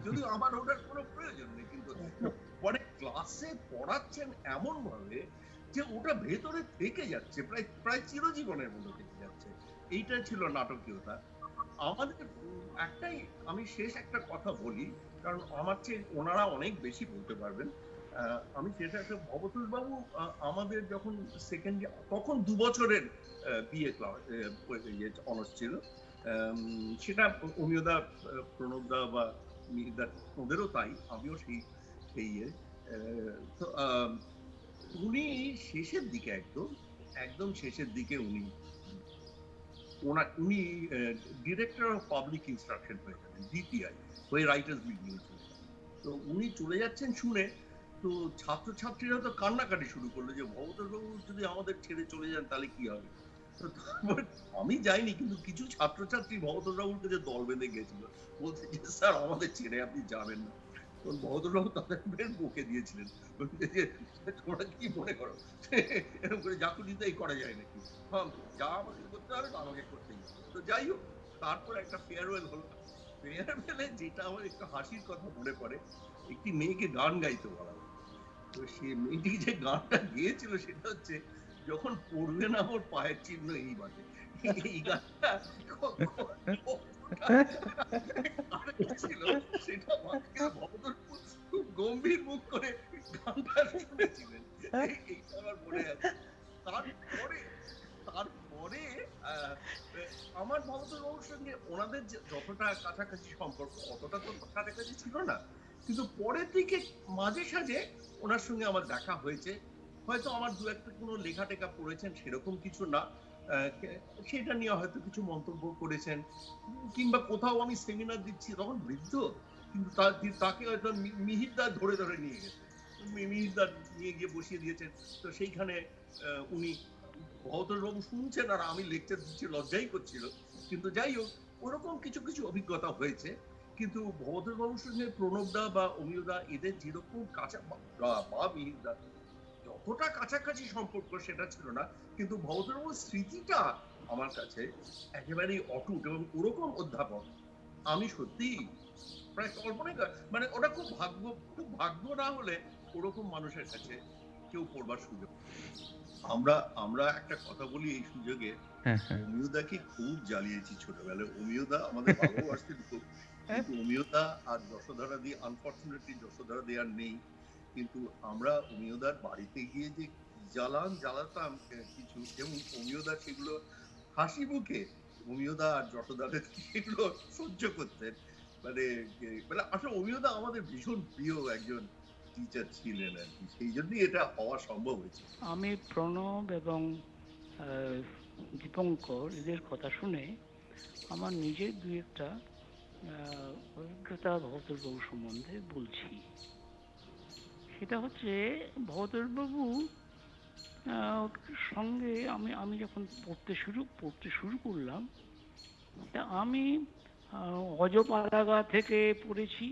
যদিও আমার ওটার কোনো প্রয়োজন নেই, কিন্তু পরে ক্লাসে পড়াচ্ছেন এমন ভাবে যে ওটা ভেতরে থেকে যাচ্ছে, প্রায় চিরজীবনের মতো থেকে যাচ্ছে। এইটা ছিল নাটকীয়তা আমাদের। একটাই আমি শেষ একটা কথা বলি, কারণ আমার চেয়ে ওনারা অনেক বেশি বলতে পারবেন। আমি সেটা একটা, ভবতোষ বাবু আমাদের যখন সেকেন্ড, তখন 2 বছরের বিএ ক্লাস অনার্স ছিল, সেটা অমিয়দা, প্রণবদা বা মিহিরদা ওদেরও তাই, আমিও সেই সেই তো উনি শেষের দিকে একদম শেষের দিকে উনি ডিরেক্টর অফ পাবলিক ইনস্ট্রাকশন হয়ে যাবেন, ডিপিআই হয়ে রাইটার্স বিল্ডিং এ চলে যাবেন। তো উনি চলে যাচ্ছেন শুনে তো ছাত্রছাত্রীরা তো কান্নাকাটি শুরু করলো যে ভবতোষ বাবু যদি আমাদের ছেড়ে চলে যান তাহলে কি হবে। তো তারপর আমি যাইনি, কিন্তু কিছু ছাত্রছাত্রী ভবতোষ বাবুর কাছে দল বেঁধে গেছিল, বলছে যে স্যার আমাদের ছেড়ে আপনি যাবেন না। তো ভবতোষ বাবু তাদের বেশ বকে দিয়েছিলেন, যে তোমরা কি মনে করো এরকম করে জাকুলিতাই করা যায় নাকি, হ্যাঁ যা আমাকে করতে হবে তা আমাকে করতেই হবে। তো যাই হোক, তারপর একটা ফেয়ারওয়েল হলো। ফেয়ারওয়েলে যেটা আমার একটু হাসির কথা মনে পড়ে, একটি মেয়েকে গান গাইতে বলা হলো। তো সে মেয়েটি যে গানটা গেয়েছিল সেটা হচ্ছে, যখন পড়বে না ওর পায়ের চিহ্ন এই বাটে। এই গানটা ছিল সেটা ভবতোষ খুব গম্ভীর মুখ করে গানটা শুনেছিলেন। এইটা আমার মনে আছে। তারপরে তারপরে আহ, আমার ভবতোষ বাবুর সঙ্গে ওনাদের যতটা কাছাকাছি সম্পর্ক অতটা তো কাছাকাছি ছিল না, কিন্তু পরের দিকে মাঝে সাঝে ওনার সঙ্গে আমার দেখা হয়েছে। হয়তো আমার দু একটা কোনো লেখা টেখা পড়েছেন সেরকম কিছু না, আহ, সেটা নিয়ে হয়তো কিছু মন্তব্য করেছেন, কিংবা কোথাও আমি সেমিনার দিচ্ছি তখন বৃদ্ধ, কিন্তু তাকে হয়তো মিহিরদার ধরে ধরে নিয়ে গেছে, মিহিরদার নিয়ে গিয়ে বসিয়ে দিয়েছেন। তো সেইখানে উনি ভবতোষ বাবু শুনছেন আর আমি লেকচার দিচ্ছি, লজ্জাই করছিল। কিন্তু যাই হোক, ওরকম কিছু কিছু অভিজ্ঞতা হয়েছে। কিন্তু ভবতোষ বাবুর সঙ্গে প্রণবদা বা অমিয়দা এদের যেরকম কাছা বা মিহিরদা যতটা কাছাকাছি সম্পর্ক সেটা ছিল না, কিন্তু ভবতোষ বাবুর স্মৃতিটা আমার কাছে একেবারেই অটুট। এবং ওরকম অধ্যাপক আমি সত্যি প্রায় কল্পনাই মানে ওটা খুব ভাগ্য না হলে ওরকম মানুষের কাছে কেউ পড়বার সুযোগ। আমরা আমরা একটা কথা বলি এই সুযোগে, হ্যাঁ, হ্যাঁ। অমিয়দাকে খুব জ্বালিয়েছি ছোটবেলায়। অমিয়দা আমাদের ভালোবাসতেন খুব, কিন্তু অমিয়দা আর যশোধরা দি, আনফর্চুনেটলি যশোধরা দি আর নেই, কিন্তু আমরা অমিয়দার বাড়িতে গিয়ে যে কি জ্বালাতাম কিছু, এবং অমিয়দা সেগুলো হাসি মুখে অমিয়দা আর যশোধরা সেগুলো সহ্য করতেন। মানে মানে আসলে অমিয়দা আমাদের ভীষণ প্রিয় একজন টিচার ছিলেন আর কি, সেই জন্যই এটা হওয়া সম্ভব হয়েছে। আমি প্রণব এবং আহ, দীপঙ্কর এদের কথা শুনে আমার নিজের দু একটা অভিজ্ঞতা ভবতোষবাবু সম্বন্ধে বলছি। সেটা হচ্ছে ভবতোষবাবু সঙ্গে আমি আমি যখন পড়তে শুরু করলাম, তা আমি অজপাড়াগা থেকে পড়েছি,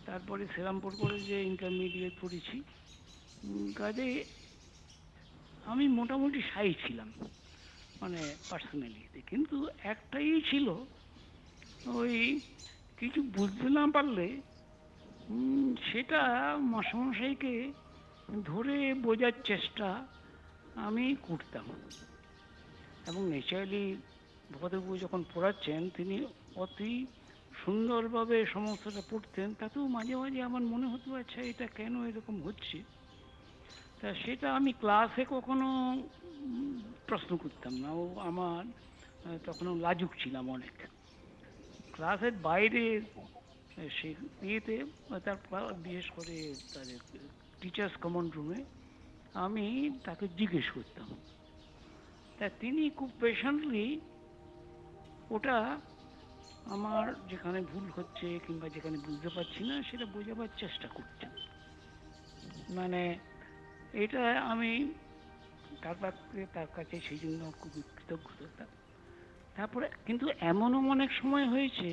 তারপরে শ্রীরামপুর কলেজে ইন্টারমিডিয়েট পড়েছি। কাজে আমি মোটামুটি সাই ছিলাম মানে পার্সোনালিতে, কিন্তু একটাই ছিল, ওই কিছু বুঝতে না পারলে সেটা মাস্টারমশাইকে ধরে বোঝার চেষ্টা আমি করতাম। এবং ন্যাচারালি ভগদেববাবু যখন পড়াচ্ছেন তিনি অতি সুন্দরভাবে সমস্তটা পড়তেন, তাতেও মাঝে মাঝে আমার মনে হতো আচ্ছা এটা কেন এরকম হচ্ছে। তা সেটা আমি ক্লাসে কখনো প্রশ্ন করতাম না, ও আমার তখনও লাজুক ছিলাম অনেক। ক্লাসের বাইরে সে ইয়েতে, তারপর বিশেষ করে তাদের টিচার্স কমন রুমে আমি তাকে জিজ্ঞেস করতাম। তা তিনি খুব পেশেন্টলি ওটা আমার যেখানে ভুল হচ্ছে কিংবা যেখানে বুঝতে পারছি না সেটা বোঝাবার চেষ্টা করছেন। মানে এটা আমি তার কাছে সেই জন্য খুব কৃতজ্ঞতা। তারপরে কিন্তু এমনও অনেক সময় হয়েছে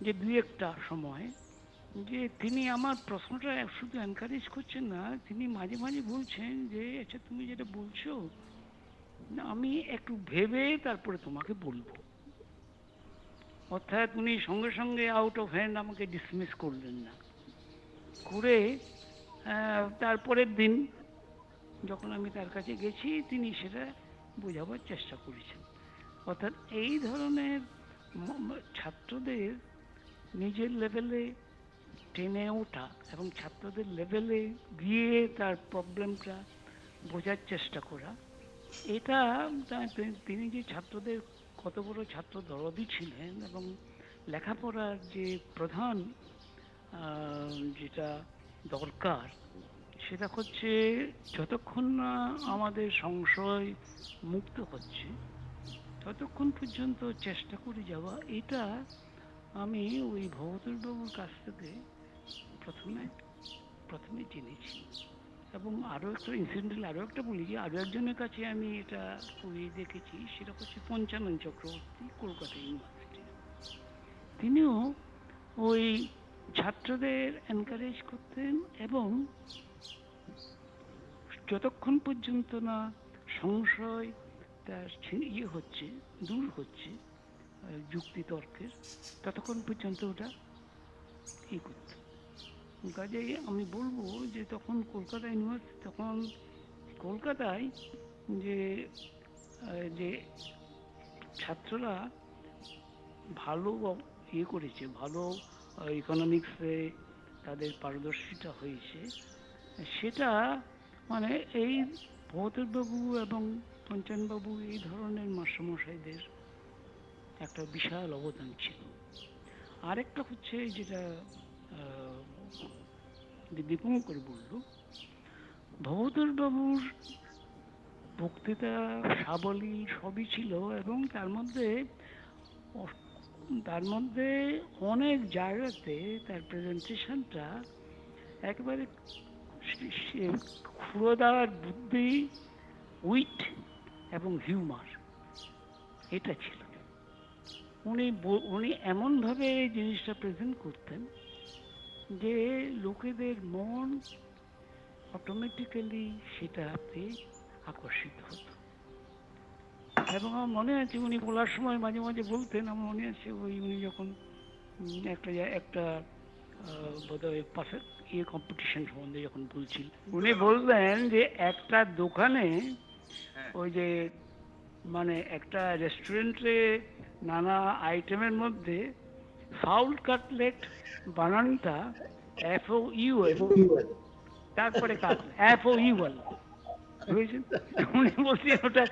যে দু একটা সময় যে তিনি আমার প্রশ্নটা শুধু এনকারেজ করছেন না, তিনি মাঝে মাঝে বলছেন যে আচ্ছা তুমি যেটা বলছো আমি একটু ভেবে তারপরে তোমাকে বলবো। অর্থাৎ উনি সঙ্গে সঙ্গে আউট অফ হ্যান্ড আমাকে ডিসমিস করলেন না করে, তারপরের দিন যখন আমি তার কাছে গেছি তিনি সেটা বোঝাবার চেষ্টা করেছেন। অর্থাৎ এই ধরনের ছাত্রদের নিজের লেভেলে টেনে ওঠা এবং ছাত্রদের লেভেলে গিয়ে তার প্রবলেমটা বোঝার চেষ্টা করা, এটা তিনি যে ছাত্রদের কত বড় ছাত্র দরদি ছিলেন এবং লেখাপড়ার যে প্রধান যেটা দরকার সেটা হচ্ছে যতক্ষণ না আমাদের সংশয় মুক্ত হচ্ছে ততক্ষণ পর্যন্ত চেষ্টা করে যাওয়া, এটা আমি ওই ভবতোষবাবুর কাছ থেকে প্রথমে জেনেছি। এবং আরও একটা ইনসিডেন্টাল আরও একটা বলি যে আরও একজনের কাছে আমি এটা পড়ে দেখেছি, সেটা হচ্ছে পঞ্চানন চক্রবর্তী, কলকাতা ইউনিভার্সিটি। তিনিও ওই ছাত্রদের এনকারেজ করতেন এবং যতক্ষণ পর্যন্ত না সংশয় তার হচ্ছে, দূর হচ্ছে যুক্তি তর্কের, ততক্ষণ পর্যন্ত ওটা করতে। কাজেই আমি বলবো যে তখন কলকাতা ইউনিভার্সিটি, তখন কলকাতায় যে যে ছাত্ররা ভালো করেছে, ভালো ইকোনমিক্সে তাদের পারদর্শিতা হয়েছে, সেটা মানে এই ভৌতবাবু এবং পঞ্চানবাবু এই ধরনের মাস্টারমশাইদের একটা বিশাল অবদান ছিল। আরেকটা হচ্ছে যেটা দীপঙ্কর বলল, ভবতোষ বক্তৃতা সাবলীল সবই ছিল, এবং তার মধ্যে অনেক জায়গাতে তার প্রেজেন্টেশনটা একেবারে ক্ষুরোদার বুদ্ধি, উইট এবং হিউমার, এটা ছিল। উনি এমনভাবে এই জিনিসটা প্রেজেন্ট করতেন যে লোকেদের মন অটোমেটিক্যালি সেটাতে আকর্ষিত হতো। এবং আমার মনে আছে উনি বলার সময় মাঝে মাঝে বলতেন, আমার মনে আছে উনি যখন একটা বোধহয় পারফেক্ট কম্পিটিশন সম্বন্ধে যখন বলছিল, উনি বললেন যে একটা দোকানে ওই যে মানে একটা রেস্টুরেন্টে নানা আইটেমের মধ্যে ফাউল কাটলেট বানানটা FOUL, তারপরে FOUL বুঝেছেন। উনি বলছেন ওটা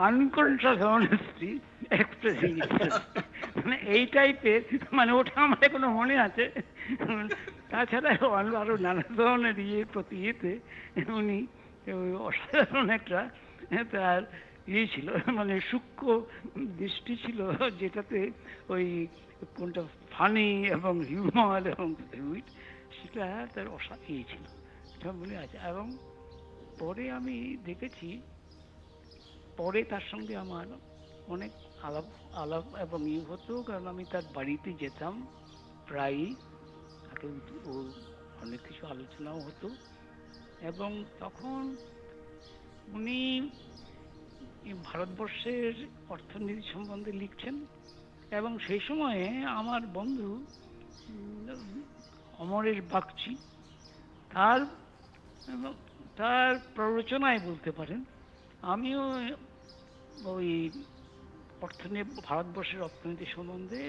আনকনশাস অনেস্টি এক্সপ্রেসিং ইটসেলফ, মানে এই টাইপের, মানে ওটা আমার এখনো মনে আছে। তাছাড়া আরো নানা ধরনের প্রতি উনি অসাধারণ একটা তার ছিল, মানে সূক্ষ্ম দৃষ্টি ছিল, যেটাতে ওই কোনটা ফানি এবং হিউমার এবং সেটা তার ছিল, এটা মনে আছে। এবং পরে আমি দেখেছি, পরে তার সঙ্গে আমার অনেক আলাপ এবং হতো, কারণ আমি তার বাড়িতে যেতাম প্রায়ই, তাকে অনেক কিছু আলোচনাও হতো। এবং তখন উনি ভারতবর্ষের অর্থনীতি সম্বন্ধে লিখছেন, এবং সেই সময়ে আমার বন্ধু অমরেশ বাগচি তার প্ররোচনায় বলতে পারেন আমিও ওই ভারতবর্ষের অর্থনীতি সম্বন্ধে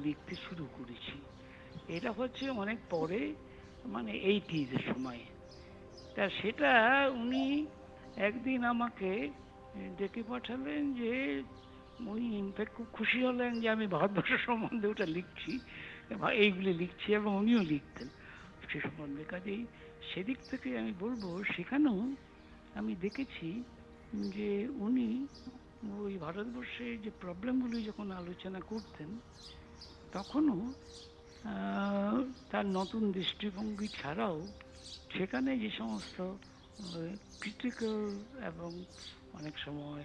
লিখতে শুরু করেছি। এটা হচ্ছে অনেক পরে, মানে 80s এর সময়। তা সেটা উনি একদিন আমাকে ডেকে পাঠালেন, যে উনি ইনফ্যাক্ট খুব খুশি হলেন যে আমি ভারতবর্ষ সম্বন্ধে ওটা লিখছি, এইগুলি লিখছি, এবং উনিও লিখতেন সে সম্বন্ধে। কাজেই সেদিক থেকে আমি বলবো, সেখানেও আমি দেখেছি যে উনি ওই ভারতবর্ষের যে প্রবলেমগুলি যখন আলোচনা করতেন, তখনও তার নতুন দৃষ্টিভঙ্গি ছাড়াও সেখানে যে সমস্ত ক্রিটিক্যাল এবং অনেক সময়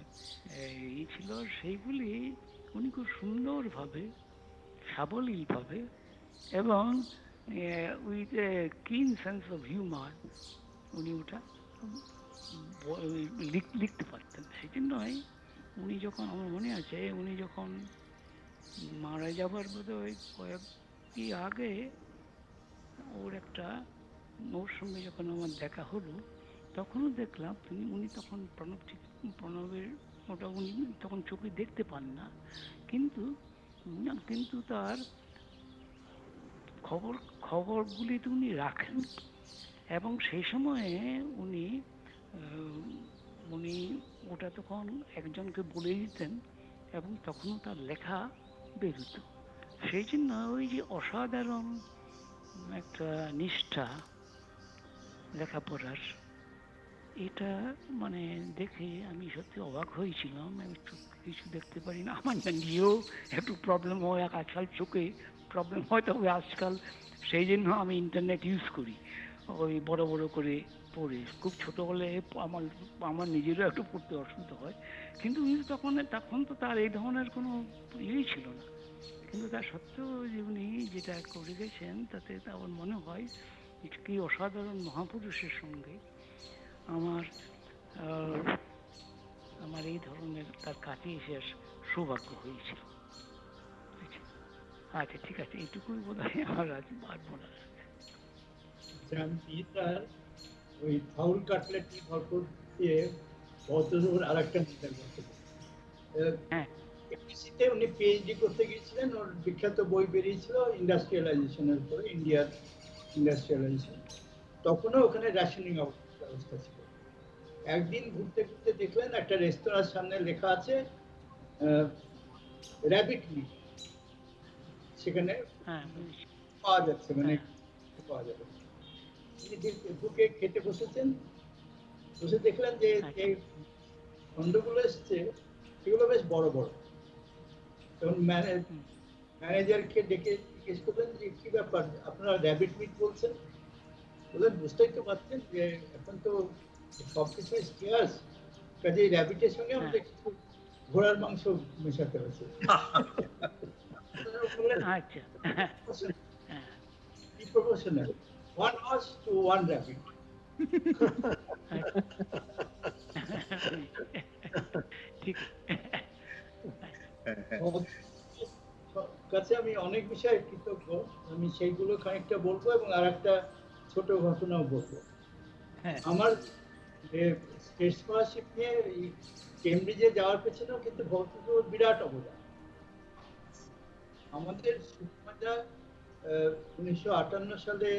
ছিল, সেইগুলি উনি খুব সুন্দরভাবে, সাবলীলভাবে এবং উইথ এ কিন সেন্স অফ হিউমার উনি ওটা লিখতে পারতেন। সেই জন্যই উনি যখন, আমার মনে আছে, উনি যখন মারা যাবার বোধহয় কয়েকটি আগে ওর সঙ্গে যখন আমার দেখা হলো, তখনও দেখলাম উনি তখন প্রণবের ওটা উনি তখন চোখে দেখতে পান না, কিন্তু তার খবরগুলি তো উনি রাখেন। এবং সেই সময়ে উনি ওটা তখন একজনকে বলে দিতেন, এবং তখনও তার লেখা বেরোতো। সেই জন্য ওই যে অসাধারণ একটা নিষ্ঠা লেখাপড়ার, এটা মানে দেখে আমি সত্যি অবাক হয়েছিলাম। আমি কিছু দেখতে পারি না, আমার নিজেও একটু প্রবলেম হয়, আজকাল চোখে প্রবলেম হয়, তবে আজকাল সেই জন্য আমি ইন্টারনেট ইউজ করি, ওই বড় বড় করে পড়ে। খুব ছোট হলে আমার নিজেরও একটু পড়তে অসুবিধা হয়, কিন্তু তখন তো তার এই ধরনের কোনো ইয়েই ছিল না। কিন্তু তা সত্ত্বেও যে উনি যেটা করে গেছেন, তাতে আমার মনে হয় কি অসাধারণ মহাপুরুষের সঙ্গে আমার এই ধরনের তার কাছে এসে সৌভাগ্য হয়েছিল। আচ্ছা, ঠিক আছে, এইটুকুই বোধ হয় আমার আজ বলার আছে। জানছি তার ওই ফাউল কাটলেট ভরপুর দিয়ে ভদ্রলোকের আরেকটা নেতা করতে হ্যাঁ, এমপিসিতে উনি পিএইচডি করতে গিয়েছিলেন। ওর বিখ্যাত বই বেরিয়েছিল ইন্ডাস্ট্রিয়ালাইজেশনের উপরে, ইন্ডিয়ার ইন্ডাস্ট্রিয়ালাইজেশন। তখনও ওখানে রেশনিং ব্যবস্থা ছিল। একদিন ঘুরতে ঘুরতে দেখলেন একটা রেস্তোরাঁর সামনে লেখা আছে র্যাবিট মিট, সেখানে হ্যাঁ বুঝেছি। পাওয়া যাচ্ছে, মানে হ্যাঁ পাওয়া যাবে। তিনি ঢুকে খেতে বসেছেন, বসে দেখলেন যে যে আচ্ছা। খণ্ডগুলো এসছে সেগুলো বেশ বড় বড়। তখন হুম। ম্যানেজারকে ডেকে জিজ্ঞেস করলেন যে কি ব্যাপার, আপনারা র্যাবিট মিট বলছেন? বললেন বুঝতেই তো পারছেন যে এখন তো সবকিছু স্কেয়ার্স, কাজেই র্যাবিটের সঙ্গে হ্যাঁ আমাদের কিছু ঘোড়ার মাংস মেশাতে হয়েছে। বললেন আচ্ছা। হ্যাঁ proportional, one horse to one rabbit. আচ্ছা। ঠিক। হ্যাঁ, হ্যাঁ। কাছে আমি অনেক বিষয়ে কৃতজ্ঞ, আমি সেইগুলো খানিকটা বলবো এবং আর একটা ছোট ঘটনাও বলবো। হ্যাঁ আমার যে স্টেট স্কলারশিপ নিয়ে এই কেমব্রিজে যাওয়ার পেছনেও কিন্তু ভৌতজোর বিরাট অবদান। আমাদের সুকুমারদা 1958 সালে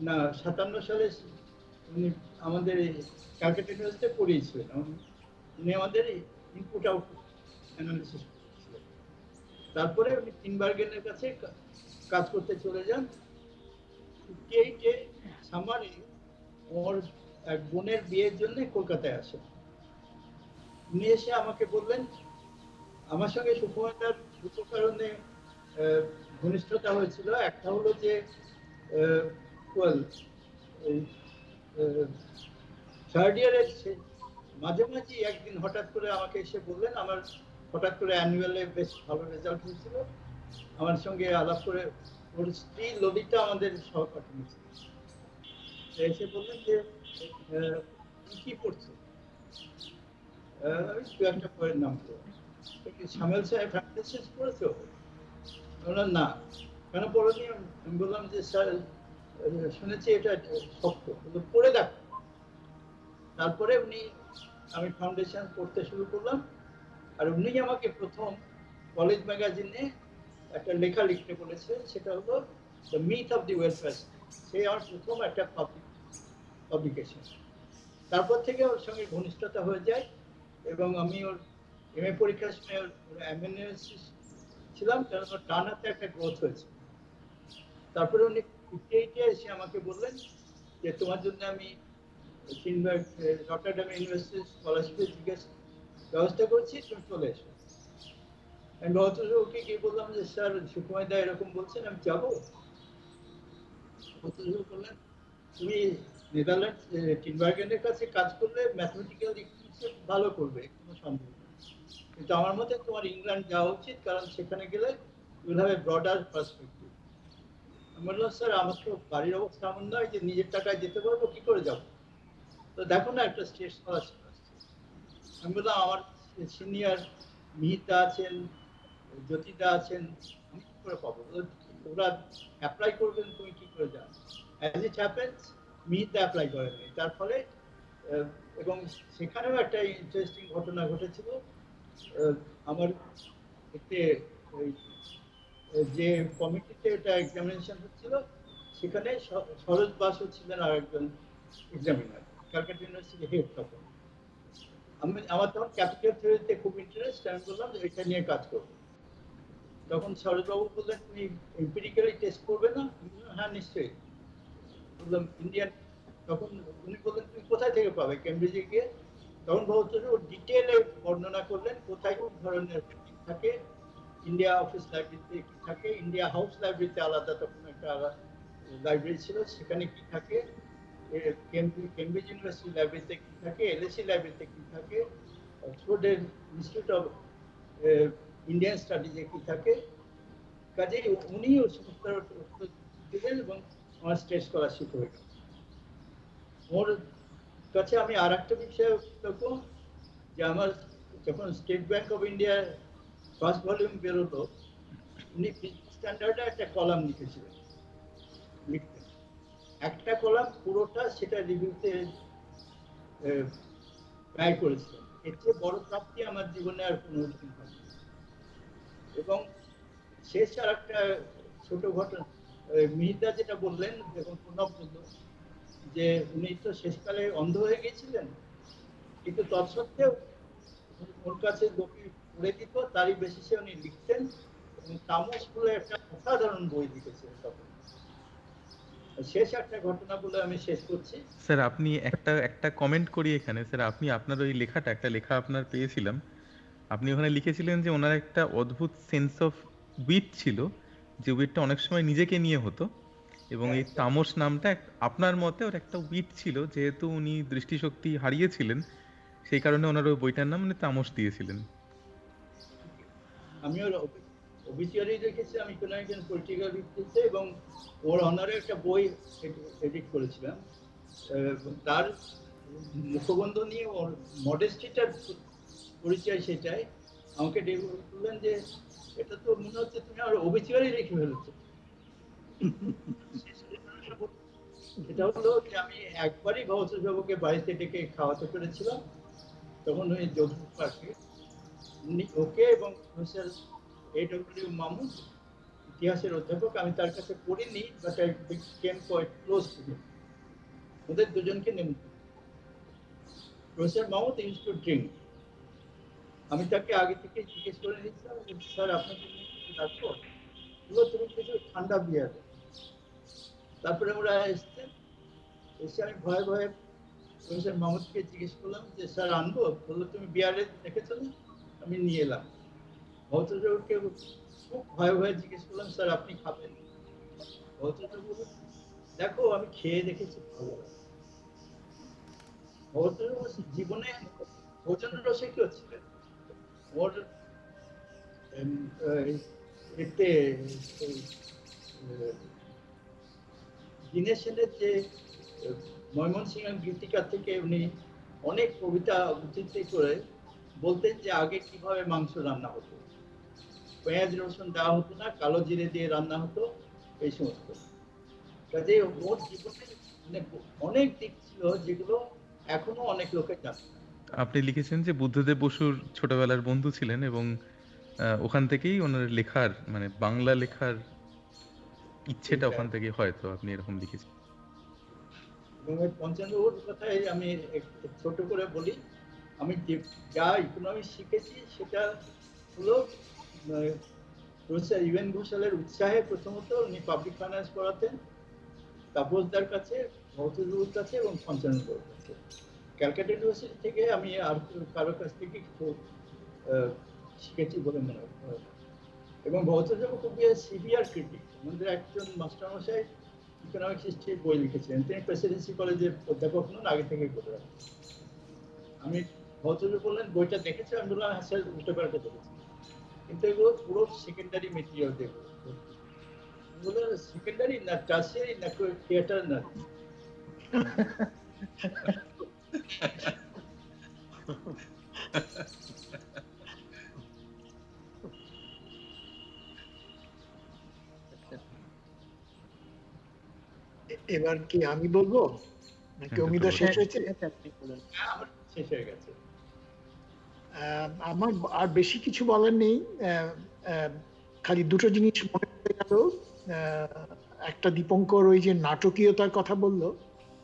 না 57 সালে উনি আমাদের ক্যালকাটা ইউনিভার্সিটিতে পড়িয়েছিলেন। উনি আমাদের ইনপুট আউটপুট অ্যানালিসিস করেছিলেন। তারপরে উনি টিনবার্গেনের কাছে কাজ করতে চলে যান। 58-এ সামারে ওর এক বোনের বিয়ের জন্য কলকাতায় আসেন। উনি এসে আমাকে বললেন, আমার সঙ্গে সুকুমারদার দুটো কারণে ঘনিষ্ঠতা হয়েছিল। একটা হলো যে থার্ড ইয়ারের মাঝামাঝি একদিন হঠাৎ করে আমাকে এসে বললেন, আমার হঠাৎ করে অ্যানুয়ালে বেশ ভালো রেজাল্ট হয়েছিল, আমার সঙ্গে আলাপ করে ওর স্ত্রী ললিতা আমাদের সহপাঠিনী ছিল। এসে বললেন যে তুমি কি পড়ছো? আমি দু একটা বইয়ের নাম করলাম। সামেল সাহেব ফ্রান্সিস পড়েছো? বললাম না। কেন পড়নি? আমি বললাম যে স্যার শুনেছি এটা শক্ত, পড়ে দেখো। তারপরে আমি ফাউন্ডেশন পড়তে শুরু করলাম, আর উনি আমাকে প্রথম কলেজ ম্যাগাজিনে একটা লেখা লিখতে বলেছে, সেটা হলো the myth of the welfare state. সেই আমার প্রথম একটা পাবলিকেশন। তারপর থেকে ওর সঙ্গে ঘনিষ্ঠতা হয়ে যায় এবং আমি ওর এমএ পরীক্ষার সময় অ্যামিনিস্ট্রেশন ছিলাম, কারণ ওর ডান হাতে একটা গ্রোথ হয়েছে। তারপরে উনি 58-এ এসে আমাকে বললেন যে তোমার জন্য আমি রটারডাম ইউনিভার্সিটির স্কলারশিপের ব্যবস্থা করছি, তুমি চলে এসো। আমি ভদ্রলোককে গিয়ে বললাম যে স্যার সুকুমার দা এরকম বলছেন, আমি যাবো? ভদ্রলোক বললেন তুমি নেদারল্যান্ড টিনবার্গেনের কাছে কাজ করলে ম্যাথমেটিক্যাল ইকুয়েশন ভালো করবে, কোনো সন্দেহ নেই, কিন্তু আমার মতে তোমার ইংল্যান্ড যাওয়া উচিত, কারণ সেখানে গেলে you'll have a broader perspective. আমি বললাম স্যার আমার তো বাড়ির অবস্থা এমন নয় যে নিজের টাকায় যেতে পারবো, কি করে যাবো? তো দেখো না একটা স্টেট স্কলারশিপ আসছে। আমি বললাম আমার সিনিয়র মিহিতা আছেন, জ্যোতিদা আছেন, আমি কি করে পাবো? ওরা অ্যাপ্লাই করবেন, তুমি কি করে জানো? অ্যাজ ইট হ্যাপেন্স মিহিতা অ্যাপ্লাই করেনি, তার ফলে এবং সেখানেও একটা ইন্টারেস্টিং ঘটনা ঘটেছিল। আমার এতে যে কমিটিতে এটা এক্সামিনেশন হচ্ছিল, সেখানে সরোজ বাসু ছিলেন আর একজন এক্সামিনার, ক্যালকাটা ইউনিভার্সিটি হেড তখন। আমার তখন ক্যাপিটাল থিওরিতে খুব ইন্টারেস্ট, আমি বললাম যে এটা নিয়ে কাজ করবো। তখন সরোজবাবু বললেন তুমি এম্পিরিক্যালি টেস্ট করবে না? হ্যাঁ নিশ্চয়ই। বললাম ইন্ডিয়ান, তখন উনি বললেন তুমি কোথায় থেকে পাবে কেমব্রিজে গিয়ে? তখন ও ডিটেলে বর্ণনা করলেন কোথায় কোন ধরনের থাকে, ইন্ডিয়া অফিস লাইব্রেরিতে কি থাকে, ইন্ডিয়া হাউস লাইব্রেরিতে আলাদা তখন একটা লাইব্রেরি ছিল, সেখানে কি থাকে, কেমব্রিজ ইউনিভার্সিটি লাইব্রেরিতে কি থাকে, এলএসি লাইব্রেরিতে কি থাকে, অক্সফোর্ডের ইনস্টিটিউট অফ ইন্ডিয়ান স্টাডিজে কি থাকে। কাজেই উনি সমস্ত দিলেন এবং আমার স্টেট স্কলারশিপ হয়ে গেল। ওর কাছে আমি আর একটা বিষয় দেখবো যে আমার যখন স্টেট ব্যাংক অফ ইন্ডিয়ার ফার্স্ট ভলিউম বেরোলো, উনি স্ট্যান্ডার্ডে একটা কলাম লিখেছিলেন, লিখতেন একটা কলাম পুরোটা, সেটা রিভিউতে ব্যয় করেছিলেন। এর চেয়ে বড় প্রাপ্তি আমার জীবনে আর কোনো দিন হয়নি। এবং শেষ আর একটা ছোট ঘটনা, মিহিদা যেটা বললেন, যখন প্রণব বলল যে উনি তো শেষকালে অন্ধ হয়ে গেছিলেন, কিন্তু তৎসত্ত্বেও ওর কাছে লোকে পড়ে দিত, তারই বেসিসে উনি লিখতেন, এবং তামস বলে একটা অসাধারণ বই লিখেছেন তখন। শেষ একটা ঘটনা বলে আমি শেষ করছি। স্যার আপনি একটা একটা কমেন্ট করি এখানে, স্যার আপনি আপনার ওই লেখাটা, একটা লেখা আপনার পেয়েছিলাম, আপনি ওখানে লিখেছিলেন যে ওনার একটা অদ্ভুত সেন্স অফ উইট ছিল, যে উইটটা অনেক সময় নিজেকে নিয়ে হতো, এবং এই তামস নামটা আপনার মতে ওর একটা উইট ছিল, যেহেতু উনি দৃষ্টিশক্তি হারিয়েছিলেন সেই কারণে ওনার ওই বইটার নাম উনি তামস দিয়েছিলেন। আমি ওর অবিচুয়ারি দেখেছি, আমি কোনো একজন পলিটিক্যাল ভিত্তিতে, এবং ওর অনারে একটা বই এডিট করেছিলাম। তার মুখবন্ধ নিয়ে ওর মডেস্টিটার পরিচয় সেটাই। আমাকে বললেন যে এটা তো মনে হচ্ছে তুমি আর অবিচুয়ারি রেখে ফেলেছো। এটা হলো যে আমি একবারই ভবতোষবাবুকে বাড়িতে ডেকে খাওয়াতে পেরেছিলাম, তখন ওই যোধপুর পার্কে। ওকে এবং প্রফেসর A.W. মামুন, ইতিহাসের অধ্যাপক, আমি তার কাছে পড়িনি, but I became quite close to him. ওদের দুজনকে নেমন্তন্ন। Professor Mamun use to drink. আমি তাকে আগে থেকে জিজ্ঞেস করে নিয়েছিলাম, স্যার আপনার জন্য কিছু রাখবো? বললো তুমি কিছু ঠান্ডা বিয়ার। তারপরে ওরা এসছেন, এসে আমি ভয়ে ভয়ে প্রফেসর মাহমুদকে জিজ্ঞেস করলাম যে স্যার আনবো? বললো তুমি বিয়ারে দেখেছো না? আমি নিয়ে এলাম। ভদ্রলোককে খুব ভয়ে ভয়ে জিজ্ঞেস করলাম, স্যার আপনি খাবেন? ভদ্রলোক বলল, দেখো আমি খেয়ে দেখেছি, ভালো। ভদ্রলোক জীবনে ভোজন রসিকও ছিলেন। ওর এতে দীনেশ সেনের যে ময়মনসিংহ গীতিকা থেকে উনি অনেক কবিতা উদ্ধৃতি করে বলতেন যে আগে কিভাবে মাংস রান্না হতো, পেঁয়াজ রসুন দেওয়া হতো না, কালো জিরে দিয়ে রান্না হতো, এই সমস্ত। কাজে ওর জীবনে অনেক দিক ছিল যেগুলো এখনো অনেক লোকে জানে না। আপনি লিখেছেন যে বুদ্ধদেব বসুর ছোটবেলার বন্ধু ছিলেন, এবং ওখান থেকেই ওনার লেখার, মানে বাংলা লেখার ইচ্ছেটা ওখান থেকে হয়তো আপনি এরকম লিখেছেন। এবং ওই পঞ্চানবাবুর কথাই আমি একটু ছোট করে বলি। আমি যা ইকোনমিক্স শিখেছি সেটা হলো প্রফেসর ইউএন ঘোষালের উৎসাহে। প্রথমত উনি পাবলিক ফাইন্যান্স পড়াতেন তাপসদার কাছে, ভৌতবাবুর কাছে এবং পঞ্চানবাবুর কাছে। ক্যালকাটা ইউনিভার্সিটি থেকে আমি আর কারোর কাছ থেকে কিছু শিখেছি বলে মনে হয়। এবং ভৌতবাবু খুবই সিভিয়ার ক্রিটিক। আমাদের একজন মাস্টারমশাই ইকোনমিক্স হিস্ট্রির বই লিখেছিলেন, তিনি প্রেসিডেন্সি কলেজে অধ্যাপক নন, আগে থেকে করে রাখেন। আমি ভৌতবাবু বললেন বইটা দেখেছি, আমি বললাম হ্যাঁ স্যার উল্টো পাল্টে দেখেছি, কিন্তু এগুলো পুরো সেকেন্ডারি মেটেরিয়াল দেখবো। সেকেন্ডারি না টার্সিয়ারি না থিয়েটার না। এবার কি আমি বলবো নাকি অমিতা শেষ হয়েছে? আমার শেষ হয়ে গেছে। আমার আর বেশি কিছু বলার নেই। খালি দুটো জিনিস মনে পড়ে গেল। একটা দীপঙ্কর ওই যে নাটকীয়তার কথা বললো,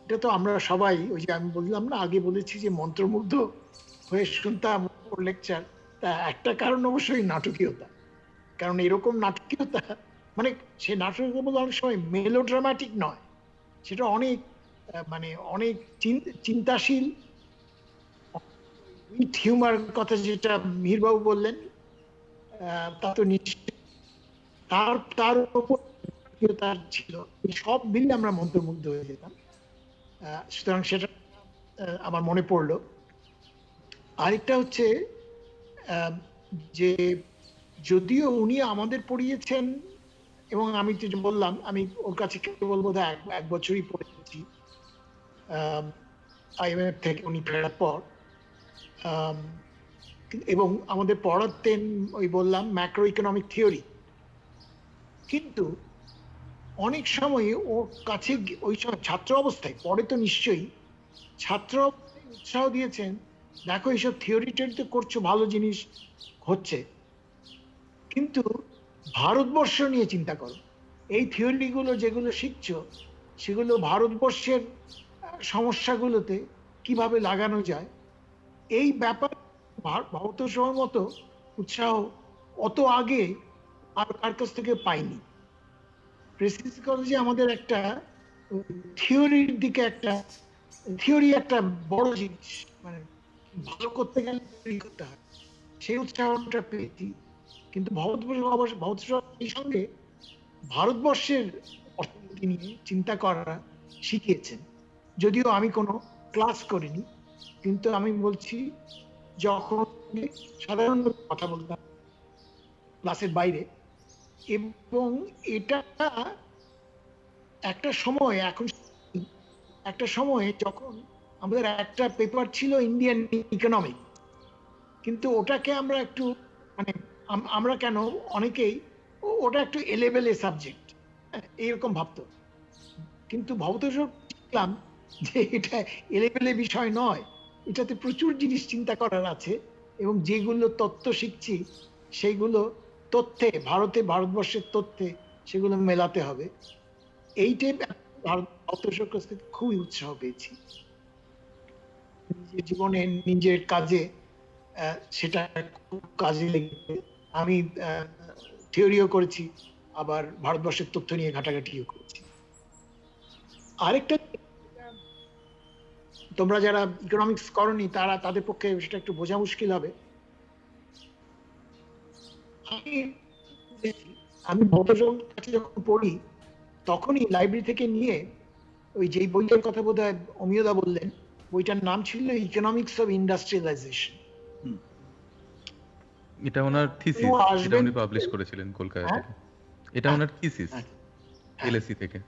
এটা তো আমরা সবাই, ওই যে আমি বললাম না, আগে বলেছি যে মন্ত্রমুগ্ধ হয়ে শুনতাম লেকচার। তা একটা কারণ অবশ্যই নাটকীয়তা। কারণ এরকম নাটকীয়তা, মানে সে নাটকীয়তা বলতে অনেক সময় মেলোড্রামাটিক নয়, সেটা অনেক মানে অনেক চিন্তাশীল উইথ হিউমার কথা যেটা মিহিরবাবু বললেন, তা তো নিশ্চয় তার উপর তার ছিল। সব মিলে আমরা মন্ত্রমুগ্ধ হয়ে যেতাম। সুতরাং সেটা আমার মনে পড়লো। আরেকটা হচ্ছে যে যদিও উনি আমাদের পড়িয়েছেন, এবং আমি তো বললাম আমি ওর কাছে কেবল বোধহয় এক বছরই পড়েছি IMF থেকে উনি ফেরার পর, এবং আমাদের পড়াতেন ওই বললাম ম্যাক্রো ইকোনমিক থিওরি। কিন্তু অনেক সময় ওর কাছে ওই সময় ছাত্র অবস্থায়, পরে তো নিশ্চয়ই ছাত্র উৎসাহ দিয়েছেন, দেখো এইসব থিওরি টেরিতে করছো, ভালো জিনিস হচ্ছে, কিন্তু ভারতবর্ষ নিয়ে চিন্তা করো, এই থিওরিগুলো যেগুলো শিখছো সেগুলো ভারতবর্ষের সমস্যাগুলোতে কিভাবে লাগানো যায়, এই ব্যাপার ভগত সবার মতো উৎসাহ অত আগে আর কার কাছ থেকে পাইনি। প্রেসিডেন্সি কলেজে আমাদের একটা থিওরির দিকে একটা থিওরি একটা বড় জিনিস, মানে ভালো করতে গেলে theory করতে হয়, সেই উৎসাহটা পেয়েছি। কিন্তু ভগত এই সঙ্গে ভারতবর্ষের অর্থনীতি নিয়ে চিন্তা করা শিখিয়েছেন। যদিও আমি কোনো ক্লাস করিনি, কিন্তু আমি বলছি যখন সাধারণ কথা বলতাম ক্লাসের বাইরে, এবং এটা একটা সময় এখন একটা সময়ে যখন আমাদের একটা পেপার ছিল ইন্ডিয়ান ইকোনমিক, কিন্তু ওটাকে আমরা একটু মানে আমরা কেন অনেকেই ওটা একটু এলেবেলে সাবজেক্ট এইরকম ভাবতো। কিন্তু শিখলাম যে এটা এলেবেলে বিষয় নয়, এটাতে প্রচুর জিনিস চিন্তা করার আছে, এবং যেগুলো তথ্য শিখছি সেইগুলো ভারতবর্ষের তথ্যে সেগুলো মেলাতে হবে। এইটাই ভৌতসর কাছ থেকে খুবই উৎসাহ পেয়েছি নিজের জীবনে, নিজের কাজে। সেটা খুব কাজে লেগেছে। আমি থিওরিও করেছি, আবার ভারতবর্ষের তথ্য নিয়ে ঘাটাঘাটিও করেছি। আরেকটা, তোমরা যারা ইকোনমিক্স করনি তাদের পক্ষে সেটা একটু বোঝা মুশকিল হবে। আমি ভৌতসর কাছে যখন পড়ি তখনই লাইব্রেরি থেকে নিয়ে ওই যেই বইটার কথা বোধহয় অমিয়দা বললেন, বইটার নাম ছিল ইকোনমিক্স অফ ইন্ডাস্ট্রিয়ালাইজেশন। এটা ওনার থিসিস, এটা উনি পাবলিশ করেছিলেন কলকাতা থেকে। এটা ওনার থিসিস এলএসসি থেকে।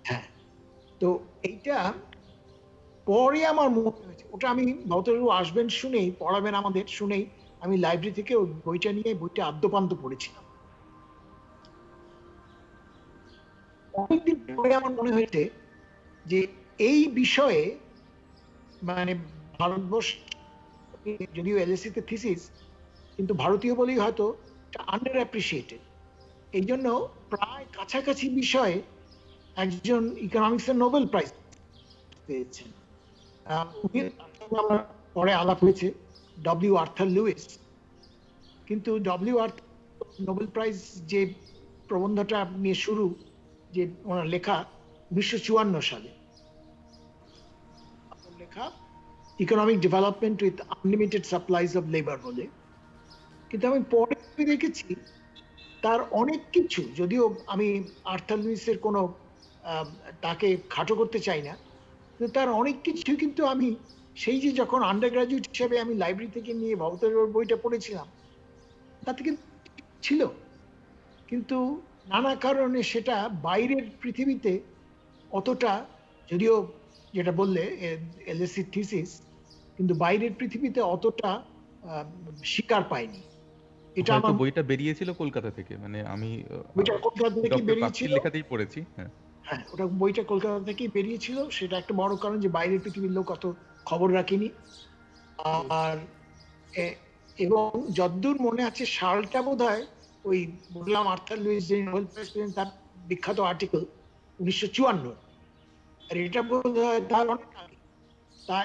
হ্যাঁ, তো এইটা পরে আমার মনে হয়েছে, ওটা আমি ভৌতবাবু আসবেন শুনেই, পড়াবেন আমাদের শুনেই, আমি লাইব্রেরি থেকে ওই বইটা নিয়ে বইটা আদ্যপান্ত পড়েছিলাম। অনেকদিন পরে আমার মনে হয়েছে যে এই বিষয়ে মানে ভারতবর্ষ, যদিও এলএসসি তে থিসিস, কিন্তু ভারতীয় বলেই হয়তো আন্ডার অ্যাপ্রিসিয়েটেড। এই জন্য প্রায় কাছাকাছি বিষয়ে একজন ইকোনমিক্স এর নোবেল প্রাইজ পেয়েছেন। পরে আলাপ হয়েছে ডব্লিউ আর্থার লুইস, কিন্তু ডব্লিউ আর্থার নোবেল প্রাইজ যে প্রবন্ধটা নিয়ে শুরু, যে ওনার লেখা 1954 সালে লেখা economic development with unlimited supplies of labour বলে। কিন্তু আমি পরে দেখেছি তার অনেক কিছু, যদিও আমি আর্থার লুইসের কোনো তাকে খাটো করতে চাই না, কিন্তু তার অনেক কিছু কিন্তু আমি সেই যে যখন আন্ডার গ্রাজুয়েট হিসেবে আমি লাইব্রেরি থেকে নিয়ে ভৌতের বইটা পড়েছিলাম তাতে কিন্তু ছিল, কিন্তু নানা কারণে সেটা বাইরের পৃথিবীতে অতটা, যদিও যেটা বললে এলএসসি থিসিস, কিন্তু বাইরের পৃথিবীতে অতটা স্বীকার পায়নি। এটা আমার বইটা বেরিয়েছিল কলকাতা থেকে, মানে আমি বইটা কলকাতা থেকে বেরিয়েছিল, লেখাতেই পড়েছি। হ্যাঁ, ওটা বইটা কলকাতা থেকেই বেরিয়েছিল, সেটা একটা বড় কারণ যে বাইরের পৃথিবীর লোক অত খবর রাখেনি। আর এবং যতদূর মনে আছে সালটা বোধহয় ওই বললাম আর্থার লুইস যে নোবেল প্রাইজ পেলেন তার বিখ্যাত আর্টিকেল 1954, আর এটা বোধহয় তার অনেক আগে,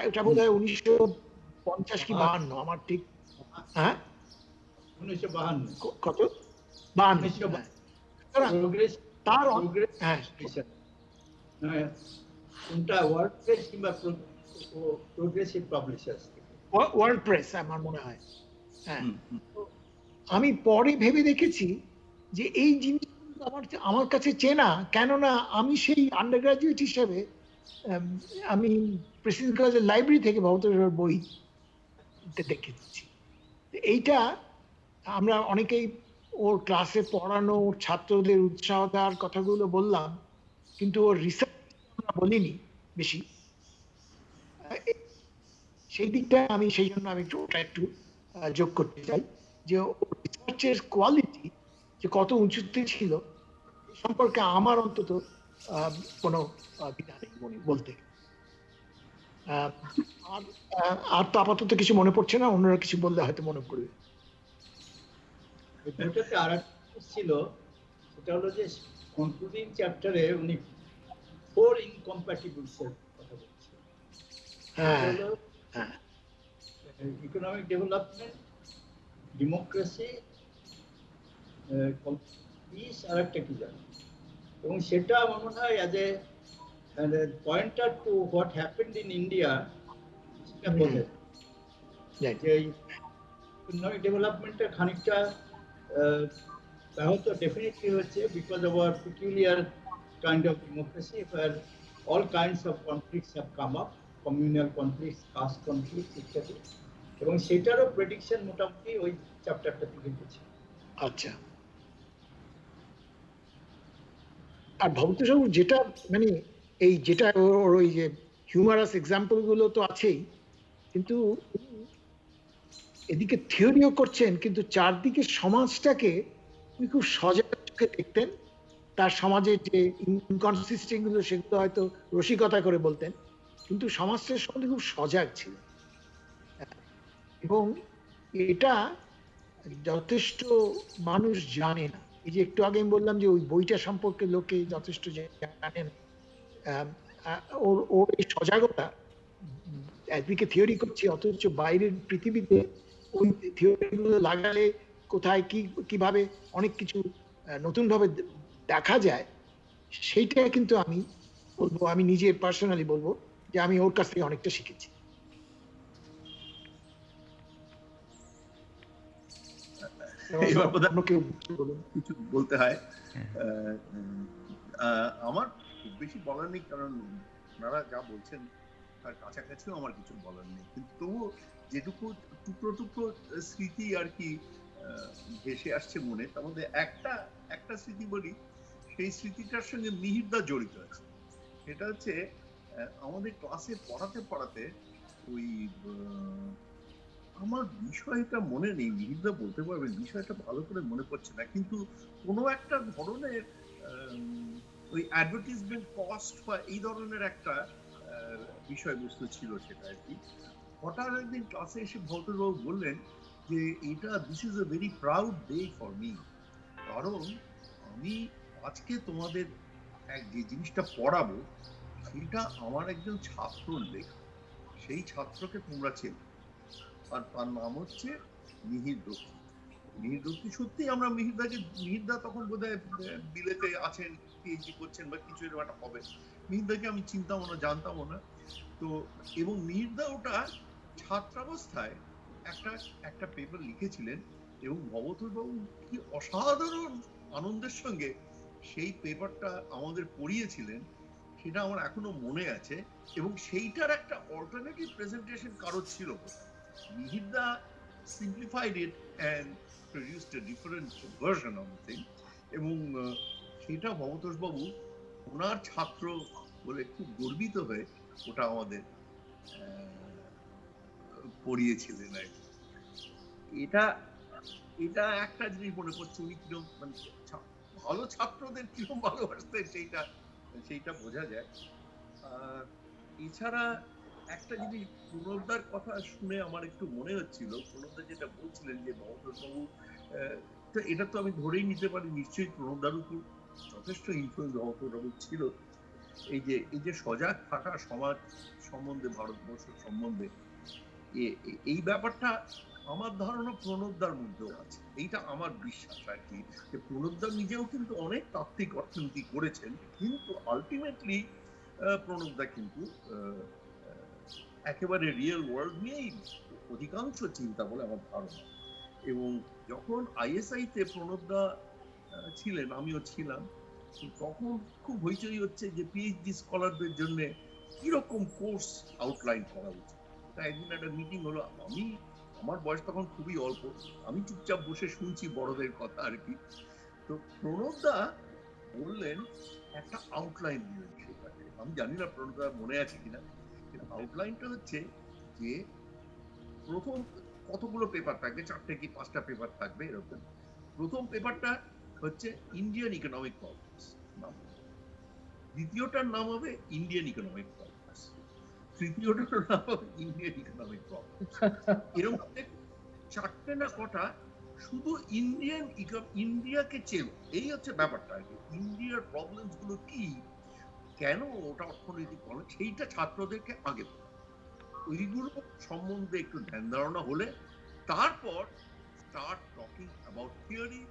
এটা বোধহয় 1950 কি 52, আমার ঠিক, হ্যাঁ 1952 কত 52, তার হ্যাঁ কোনটা ওয়ার্ড প্রেস কিংবা প্রোগ্রেসিভ পাবলিশার্স, ওয়ার্ল্ড প্রেস আমার মনে হয়। হ্যাঁ, আমি পরে ভেবে দেখেছি যে এই জিনিস আমার কাছে চেনা, কেননা আমি সেই আন্ডার গ্রাজুয়েট হিসেবে আমি প্রেসিডেন্সি কলেজের লাইব্রেরি থেকে ভৌতবিজ্ঞানের বই দেখেছি। এইটা আমরা অনেকেই ওর ক্লাসে পড়ানো, ওর ছাত্রদের উৎসাহ দেওয়ার কথাগুলো বললাম, কিন্তু ওর রিসার্চ আমরা বলিনি বেশি, সেই দিকটা আমি সেই জন্য আমি ওটা একটু যোগ করতে চাই, যে রিসার্চের কোয়ালিটি যে কত উঁচুতে ছিল সম্পর্কে আমার অন্তত কোনো দ্বিধা নেই বলতে। আর তো আপাতত কিছু মনে পড়ছে না, অন্যরা কিছু বললে হয়তো মনে পড়বে। বইটাতে আর একটা ছিল, সেটা হলো যে কনক্লুডিং চ্যাপ্টারে উনি 4 ইনকম্প্যাটিবলস এর কথা বলছেন। ইকোনমিক ডেভেলপমেন্ট, ডেমোক্রেসি, পিস আর একটা কি জানো, এবং সেটা আমার মনে হয় as a pointer two what happened in India, সেটা বোঝে Right. যে ইকোনমিক ডেভেলপমেন্টের খানিকটা ব্যাহত ডেফিনেটলি হচ্ছে because of our peculiar kind of democracy where all kinds of conflicts have come up, communal conflicts, caste conflicts ইত্যাদি, এবং সেটারও প্রেডিকশন মোটামুটি ওই চ্যাপ্টারটা থেকে পেয়েছি। আচ্ছা, আর ভবতোষবাবু যেটা মানে এই যেটা ওর ওই যে হিউমারাস এক্সাম্পল গুলো তো আছেই, কিন্তু এদিকে থিওরিও করছেন, কিন্তু চারদিকে সমাজটাকে উনি খুব সজাগ চোখে দেখতেন। তার সমাজের যে ইনকনসিস্টেন্ট গুলো সেগুলো হয়তো রসিকতা করে বলতেন, কিন্তু সমাজটার সম্বন্ধে খুব সজাগ ছিলেন। এবং এটা যথেষ্ট মানুষ জানে না। এই যে একটু আগে আমি বললাম যে ওই বইটা সম্পর্কে লোকে যথেষ্ট জানেন। ওর ওর এই সজাগতা, একদিকে থিওরি করছি অথচ বাইরের পৃথিবীতে ওই থিওরিগুলো লাগালে কোথায় কি কিভাবে অনেক কিছু নতুন ভাবে দেখা যায়, সেইটা কিন্তু আমি বলবো, আমি নিজে পার্সোনালি বলবো যে আমি ওর কাছ থেকে অনেকটা শিখেছি। এবার বোধহয় অন্য কেউ বলুন। কিছু বলতে হয়। আমার খুব বেশি বলার নেই, কারণ ওনারা যা বলছেন তার কাছাকাছিও আমার কিছু বলার নেই, কিন্তু তবুও যেটুকু টুকরো টুকরো স্মৃতি আর কি ভেসে আসছে মনে, তার মধ্যে একটা স্মৃতি বলি। সেই স্মৃতিটার সঙ্গে মিহিরদা জড়িত আছে। সেটা হচ্ছে আমাদের ক্লাসে পড়াতে ওই আমার বিষয়টা মনে নেই, মিহিরদা বলতে পারবেন, বিষয়টা ভালো করে মনে পড়ছে না, কিন্তু কোনো একটা ধরনের ওই অ্যাডভার্টাইজমেন্ট কস্ট বা এই ধরনের একটা বিষয়বস্তু ছিল সেটা আর কি। হঠাৎ একদিন ক্লাসে এসে ভৌতবাবু বললেন যে এটা this is a very proud day for me, কারণ আমি আজকে তোমাদের যে জিনিসটা পড়াবো সেটা আমার একজন ছাত্রর লেখা। সেই ছাত্রকে তোমরা চেনো, আর তার নাম হচ্ছে মিহির রক্ষী। মিহির রক্ষী সত্যি আমরা মিহিরদা তখন বোধহয় বিলেতে আছেন, পিএইচডি করছেন বা কিছু একটা হবে। মিহিরদাকে আমি চিনতামও না, জানতামও না। তো এবং মিহিরদা ওটা ছাত্রাবস্থায় একটা পেপার লিখেছিলেন, এবং ভবতোষবাবু কি অসাধারণ আনন্দের সঙ্গে সেই পেপারটা আমাদের পড়িয়েছিলেন, সেটা আমার এখনো মনে আছে। এবং সেইটার একটা অল্টারনেটিভ প্রেজেন্টেশন কারো ছিল। মিহিরদা simplified it and produced a different version of the thing, এবং সেটা ভবতোষবাবু ওনার ছাত্র বলে খুব গর্বিত হয়ে ওটা আমাদের পড়িয়েছিলেন আর কি। এটা একটা জিনিস মনে পড়ছে, উনি কিরকম মানে ভালো ছাত্রদের কিরকম ভালোবাসতেন সেইটা বোঝা যায়। এছাড়া একটা জিনিস প্রণবদার কথা শুনে আমার একটু মনে হচ্ছিল, প্রণবদা যেটা বলছিলেন যে ভবতোষবাবু, তো এটা তো আমি ধরেই নিতে পারি নিশ্চয়ই প্রণবদার উপর যথেষ্ট ইনফ্লুয়েন্স ভবতোষবাবু ছিল। এই যে সজাগ থাকা সমাজ সম্বন্ধে, ভারতবর্ষ সম্বন্ধে, এই ব্যাপারটা আমার ধারণা প্রণবদার মধ্যেও আছে। এইটা আমার বিশ্বাস আর কি, যে প্রণবদা নিজেও কিন্তু অনেক তাত্ত্বিক অর্থনীতি করেছেন, কিন্তু আলটিমেটলি প্রণবদা কিন্তু একেবারে রিয়েল ওয়ার্ল্ড নিয়েই অধিকাংশ চিন্তা বলে আমার ধারণা। এবং যখন আইএসআই তে প্রণবদা ছিলেন, আমিও ছিলাম, তখন খুব হইচই হচ্ছে যে পিএইচডি স্কলারদের জন্য কিরকম কোর্স আউটলাইন করা উচিত। একদিন একটা মিটিং হলো, আমার বয়স তখন খুবই অল্প, আমি চুপচাপ বসে শুনছি বড়দের কথা আর কি। তো প্রণবদা বললেন একটা আউটলাইন দিলেন সেটাকে, আমি জানি না প্রণবদা মনে আছে কিনা। আউটলাইনটা হচ্ছে যে প্রথম কতগুলো পেপার থাকবে, 4টে কি 5টা পেপার থাকবে এরকম। প্রথম পেপারটা হচ্ছে ইন্ডিয়ান ইকোনমিক প্রবলেমস, দ্বিতীয়টার নাম হবে ইন্ডিয়ান ইকোনমিক প্রবলেমস, তৃতীয়টার নাম হবে ইন্ডিয়ান ইকোনমিক প্রবলেমস। এরকম 4টে না কটা শুধু ইন্ডিয়াকে চেনো, এই হচ্ছে ব্যাপারটা আর কি। ইন্ডিয়ার প্রবলেমস গুলো কি, কেন ওটা অর্থনৈতিক প্রবলেম, সেইটা ছাত্রদেরকে আগে ওইগুলো সম্বন্ধে একটু ধ্যান ধারণা হলে তারপর স্টার্ট টকিং অ্যাবাউট থিওরি,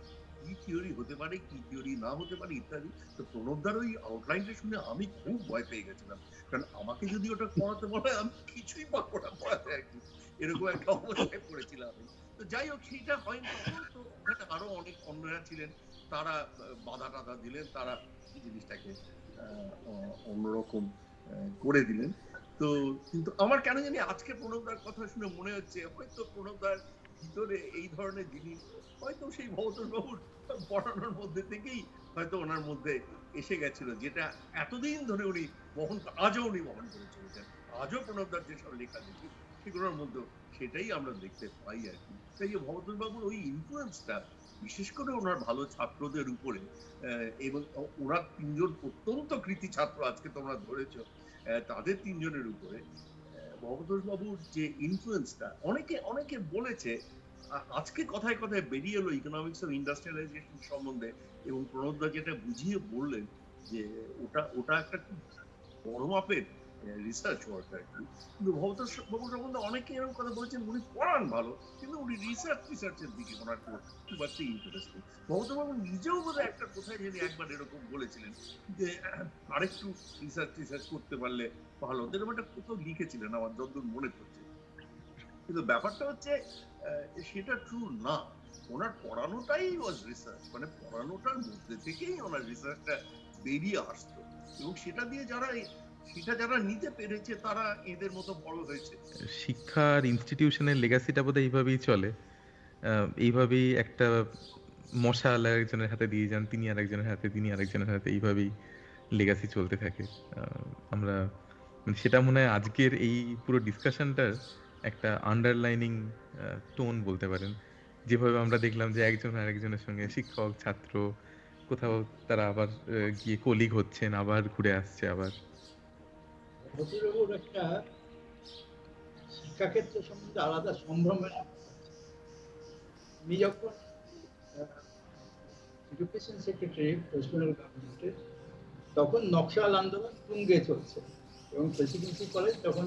কি থিওরি হতে পারে, কি থিওরি না হতে পারে ইত্যাদি। তো প্রণবদার ওই আউটলাইনটা শুনে আমি খুব ভয় পেয়ে গেছিলাম, কারণ আমাকে যদি ওটা পড়াতে বলা হয় আমি কিছুই পারবো না পড়াতে আর কি, এরকম একটা অবস্থায় পড়েছিলাম আমি। তো যাই হোক, সেটা হয়নি তখন। তো ওখানে আরো অনেক অন্যরা ছিলেন, তারা বাধা টাধা দিলেন, তারা জিনিসটাকে অন্যরকম করে দিলেন। তো কিন্তু আমার কেন জানি আজকে প্রণবদার কথা শুনে মনে হচ্ছে হয়তো প্রণবদার ভিতরে এই ধরনের জিনিস হয়তো সেই ভবতোষ বাবুর পড়ানোর মধ্যে থেকেই হয়তো ওনার মধ্যে এসে গেছিল, যেটা এতদিন ধরে উনি আজও উনি বহন করে চলেছেন। আজও প্রণবদার যেসব লেখা দেখি সেগুলোর মধ্যে সেটাই আমরা দেখতে পাই আর কি। তাই যে ভবতোষ বাবুর ওই ইনফ্লুয়েন্সটা বিশেষ করে ওনার ভালো ছাত্রদের উপরে, এবং ওনার তিনজন অত্যন্ত কৃতি ছাত্র আজকে তোমরা ধরেছো, তাদের তিনজনের উপরে ভবতোষ বাবুর যে ইনফ্লুয়েন্সটা, অনেকে অনেকে বলেছে, আজকে কথায় কথায় বেরিয়ে এলো ইকোনমিক্স অফ ইন্ডাস্ট্রিয়ালাইজেশন সম্বন্ধে, এবং প্রণবদা যেটা বুঝিয়ে বললেন যে ওটা ওটা একটা খুব বড় মাপের রিসার্চ ওয়ার্ক আর কি। কিন্তু ভবতোষ বাবুর সম্বন্ধে অনেকে এরকম কথা বলেছেন, উনি পড়ান ভালো কিন্তু উনি রিসার্চের দিকে ওনার খুব একটা ইন্টারেস্টিং। ভবতোষ বাবু নিজেও বোধহয় একটা কোথায় জানি একবার এরকম বলেছিলেন যে আরেকটু রিসার্চ করতে পারলে ভালো, এরকম একটা কোথাও লিখেছিলেন আমার যতদূর মনে পড়ছে। কিন্তু ব্যাপারটা হচ্ছে সেটা ট্রু না। ওনার পড়ানোটাই ওয়াজ রিসার্চ, মানে পড়ানোটার মধ্যে থেকেই ওনার রিসার্চটা বেরিয়ে আসতো, এবং সেটা দিয়ে যারা নিতে পেরেছে তারা এদের মতো বড় হয়েছে। শিক্ষার ইনস্টিটিউশনের লেগাসিটা বোধহয় এইভাবেই চলে। এইভাবেই একটা মশাল একজনের হাতে দিয়ে যান, তিনি আরেকজনের হাতে, তিনি আরেকজনের হাতে, এইভাবেই লেগাসি চলতে থাকে। আমরা মানে সেটা মনে হয় আজকের এই পুরো ডিসকাশনটার একটা আন্ডারলাইনিং টোন বলতে পারেন। যেভাবে আমরা দেখলাম যে একজন আরেকজনের সঙ্গে শিক্ষক ছাত্র কোথাও তারা আবার গিয়ে কলিগ হচ্ছেন, আবার ঘুরে আসছে আবার। ভবতোষ বাবুর একটা শিক্ষাক্ষেত্র সম্বন্ধে আলাদা সম্ভ্রমের উনি যখন এডুকেশন সেক্রেটারি ওয়েস্ট বেঙ্গল গভর্নমেন্টের, তখন নকশাল আন্দোলন তুঙ্গে চলছে এবং প্রেসিডেন্সি কলেজ তখন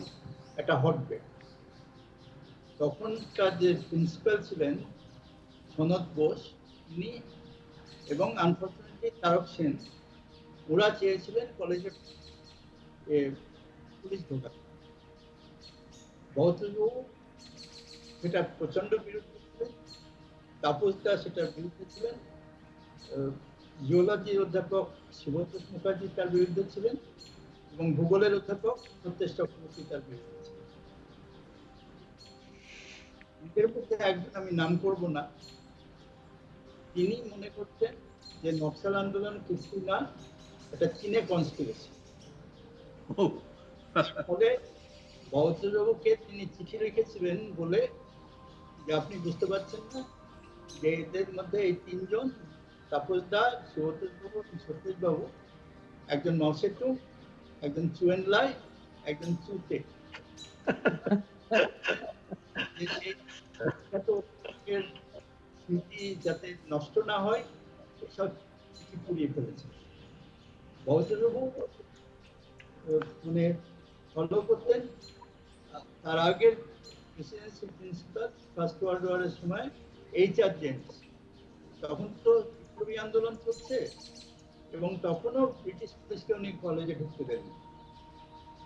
একটা হটবেড। তখনকার যে প্রিন্সিপাল ছিলেন সনদ বোস, তিনি এবং আনফর্চুনেটলি তারক সেন, ওরা চেয়েছিলেন কলেজে পুলিশ ঢোকাতে। ভবতোষবাবু সেটা প্রচন্ড বিরুদ্ধে ছিলেন, তাপস দাস সেটার বিরুদ্ধে ছিলেন, জিওলজির অধ্যাপক শিবতোষ মুখার্জি তার বিরুদ্ধে ছিলেন, এবং ভূগোলের অধ্যাপক সত্যেশ চক্রবর্তী তার বিরুদ্ধে ছিলেন। এদের মধ্যে একজন, আমি নাম করব না, তিনি মনে করতেন যে নকশাল আন্দোলন কিছু না, এটা চীনে কনস্পিরেসি। ফলে ভবতোষবাবুকে তিনি চিঠি লিখেছিলেন বলে যে আপনি বুঝতে পারছেন না যে এদের মধ্যে এই তিনজন, তাপস দা, শিবতোষ বাবু এবং সত্যেশ বাবু, একজন নসেটু, একজন চুয়েনলাই, একজন চুতে, স্মৃতি যাতে নষ্ট না হয় এসব চিঠি পুড়িয়ে ফেলেছে। ভবতোষবাবু মানে ফলো করতেন তার আগের প্রেসিডেন্সি প্রিন্সিপাল ফার্স্ট ওয়ার্ল্ড ওয়ারের সময় HR জেমস। তখন তো বিপ্লবী আন্দোলন চলছে এবং তখনও ব্রিটিশ পুলিশকে উনি কলেজে ঢুকতে দেন,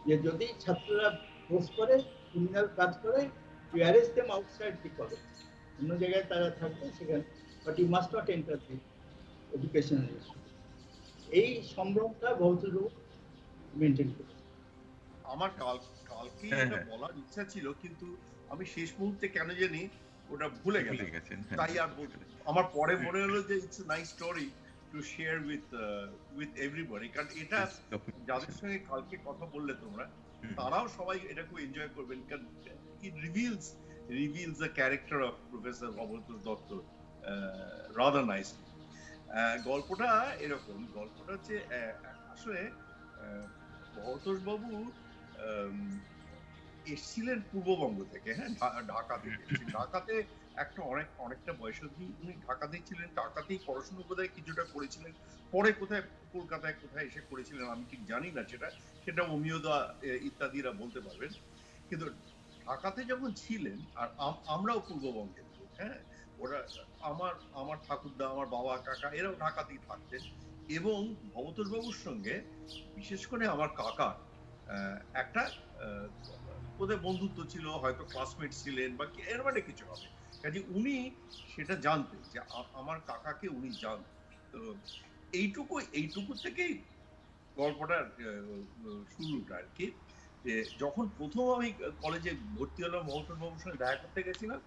যে যদি ছাত্ররা দোষ করে, ক্রিমিনাল কাজ করে, you arrest them outside the college, অন্য জায়গায় তারা থাকবে সেখানে, but you must not enter the educational issue. এই সম্ভ্রমটা ভবতোষবাবু মেনটেন করে। আমার কালকেই হ্যাঁ, এটা হ্যাঁ, বলার ইচ্ছা ছিল, কিন্তু আমি শেষ মুহূর্তে কেন জানি ওটা ভুলে ভুলে গেলাম, গেছেন। হ্যাঁ, তাই আর বলতে। আমার পরে মনে হলো যে it's nice story to share with everybody, কারণ এটা যাদের সঙ্গে কালকে কথা বললে তোমরা, তারাও সবাই এটা খুব এনজয় করবেন, কারণ it reveals the character of professor Bhabatosh Dutta rather nicely. গল্পটা এরকম, গল্পটা হচ্ছে আসলে ভবতোষ বাবু এসেছিলেন পূর্ববঙ্গ থেকে, হ্যাঁ, ঢাকা থেকে। ঢাকাতে একটা অনেকটা বয়স অবধি উনি ঢাকাতেই ছিলেন, ঢাকাতেই পড়াশোনা বোধহয় কিছুটা করেছিলেন। পরে কোথায় কলকাতায় কোথায় এসে করেছিলেন আমি ঠিক জানি না, সেটা অমিয়দা ইত্যাদিরা বলতে পারবেন। কিন্তু ঢাকাতে যখন ছিলেন, আর আমরাও পূর্ববঙ্গের লোক, হ্যাঁ, ওরা আমার আমার ঠাকুরদা, আমার বাবা, কাকা এরাও ঢাকাতেই থাকতেন। এবং ভবতোষ বাবুর সঙ্গে বিশেষ করে আমার কাকা একটা আহ, ওদের বন্ধুত্ব ছিল, হয়তো ক্লাসমেট ছিলেন বা এর মানে কিছু হবে, কাজে উনি সেটা জানতেন যে আমার কাকাকে উনি জানতেন। তো এইটুকু থেকেই গল্পটার শুরুটা আর কি। যে যখন প্রথম আমি কলেজে ভর্তি হলাম, মহসিন বাবুর সঙ্গে দেখা করতে গেছিলাম,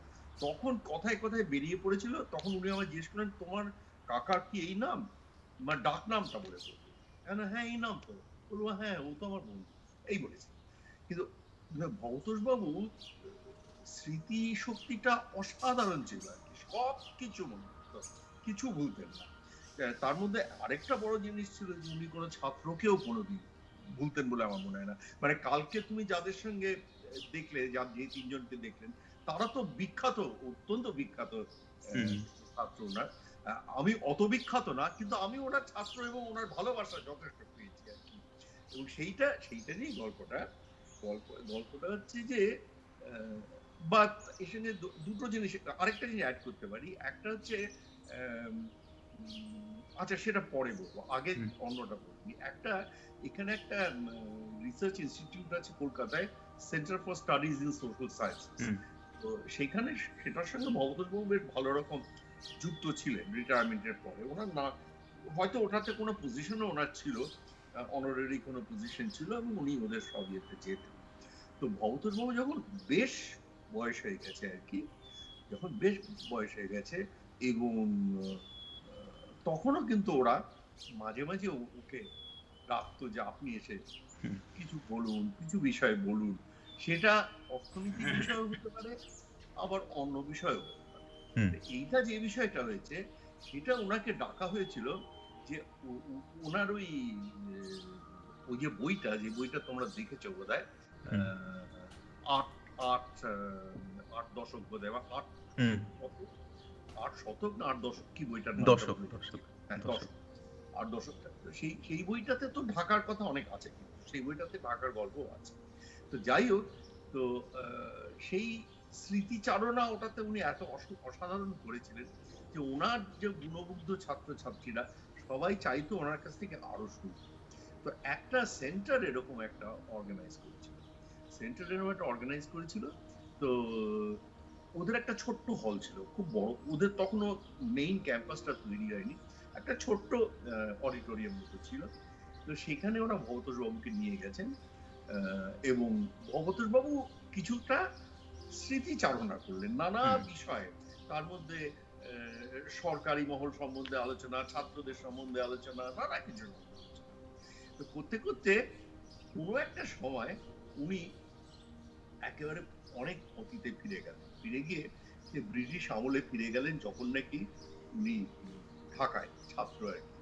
তখন কথায় কথায় বেরিয়ে পড়েছিল। তখন উনি আমায় জিজ্ঞেস করলেন, তোমার কাকার কি এই নাম, মানে ডাক নামটা বলে বলবো। হ্যাঁ এই নাম তো। বলবো হ্যাঁ, ও তো আমার বন্ধু, এই বলেছে। কিন্তু ভবতোষ বাবু স্মৃতি শক্তিটা অসাধারণ ছিল আর কি, সব কিছু মনে হতো, কিছু ভুলতেন না। তার মধ্যে আরেকটা বড় জিনিস ছিল যে উনি কোনো ছাত্রকেও কোনোদিন ভুলতেন বলে আমার মনে হয় না। মানে কালকে তুমি যাদের সঙ্গে দেখলে, যে তিনজনকে দেখলেন, তারা তো বিখ্যাত, অত্যন্ত বিখ্যাত ছাত্র ওনার। আমি অত বিখ্যাত না, কিন্তু আমি ওনার ছাত্র এবং ওনার ভালোবাসা যথেষ্ট পেয়েছি আর কি। এবং সেইটা নিয়ে গল্পটা হচ্ছে যে বা এর সঙ্গে দুটো জিনিস, আরেকটা জিনিস অ্যাড করতে পারি। একটা হচ্ছে আচ্ছা সেটা পরে বলবো, আগে অন্যটা বলি। এখানে একটা রিসার্চ ইনস্টিটিউট আছে কলকাতায়, centre for studies in social sciences. তো সেখানে সেটার সঙ্গে ভবতোষ বাবু বেশ ভালো রকম যুক্ত ছিলেন রিটায়ারমেন্টের পরে। ওনার না হয়তো ওটাতে কোনো পজিশনও ওনার ছিল, অনারারি কোনো পজিশন ছিল, এবং উনি ওদের সব ইয়েতে যেতেন। তো ভবতোষ বাবু যখন বেশ বয়স হয়ে গেছে আর কি, যখন বেশ বয়স হয়ে গেছে, এবং তখনও কিন্তু ওরা মাঝে মাঝে ওকে ডাকতো যে আপনি এসে কিছু বলুন, কিছু বিষয় বলুন। সেটা অর্থনৈতিক বিষয় হতে পারে, আবার অন্য বিষয়ও হতে পারে। এইটা যে বিষয়টা হয়েছে, সেটা ওনাকে ডাকা হয়েছিল যে ওনার ওই যে বইটা তোমরা দেখেছো বোধহয়, আট আট আট দশক বোধহয়, বা আট শতক না আট দশক, কি বইটার নাম? দশক। হ্যাঁ, দশক, আট দশক। সেই বইটাতে তো ঢাকার কথা অনেক আছে, কিন্তু সেই বইটাতে ঢাকার গল্প আছে। তো যাই হোক, তো সেই স্মৃতিচারণা ওটাতে উনি এত অসাধারণ করেছিলেন যে ওনার যে গুণমুগ্ধ ছাত্রছাত্রীরা সবাই চাইতো ওনার কাছ থেকে আরো শুনতে। তো একটা সেন্টার এরকম একটা অর্গানাইজ করেছিল। তো ওদের একটা ছোট্ট হল ছিল, খুব বড়, ওদের তখনও মেইন ক্যাম্পাসটা তৈরি হয়নি, একটা ছোট্ট অডিটোরিয়াম মতো ছিল। তো সেখানে ওরা ভবতোষ বাবুকে নিয়ে গেছেন, এবং ভবতোষ বাবু কিছুটা স্মৃতিচারণা করলেন নানা বিষয়ে। তার মধ্যে সরকারি মহল সম্বন্ধে আলোচনা, ছাত্রদের সম্বন্ধে আলোচনা, নানা কিছু আলোচনা। তো করতে করতে কোনো একটা সময় উনি একেবারে অনেক অতীতে ফিরে গিয়ে যে ব্রিটিশ আমলে ফিরে গেলেন, যখন নাকি উনি ঢাকায় ছাত্র আর কি।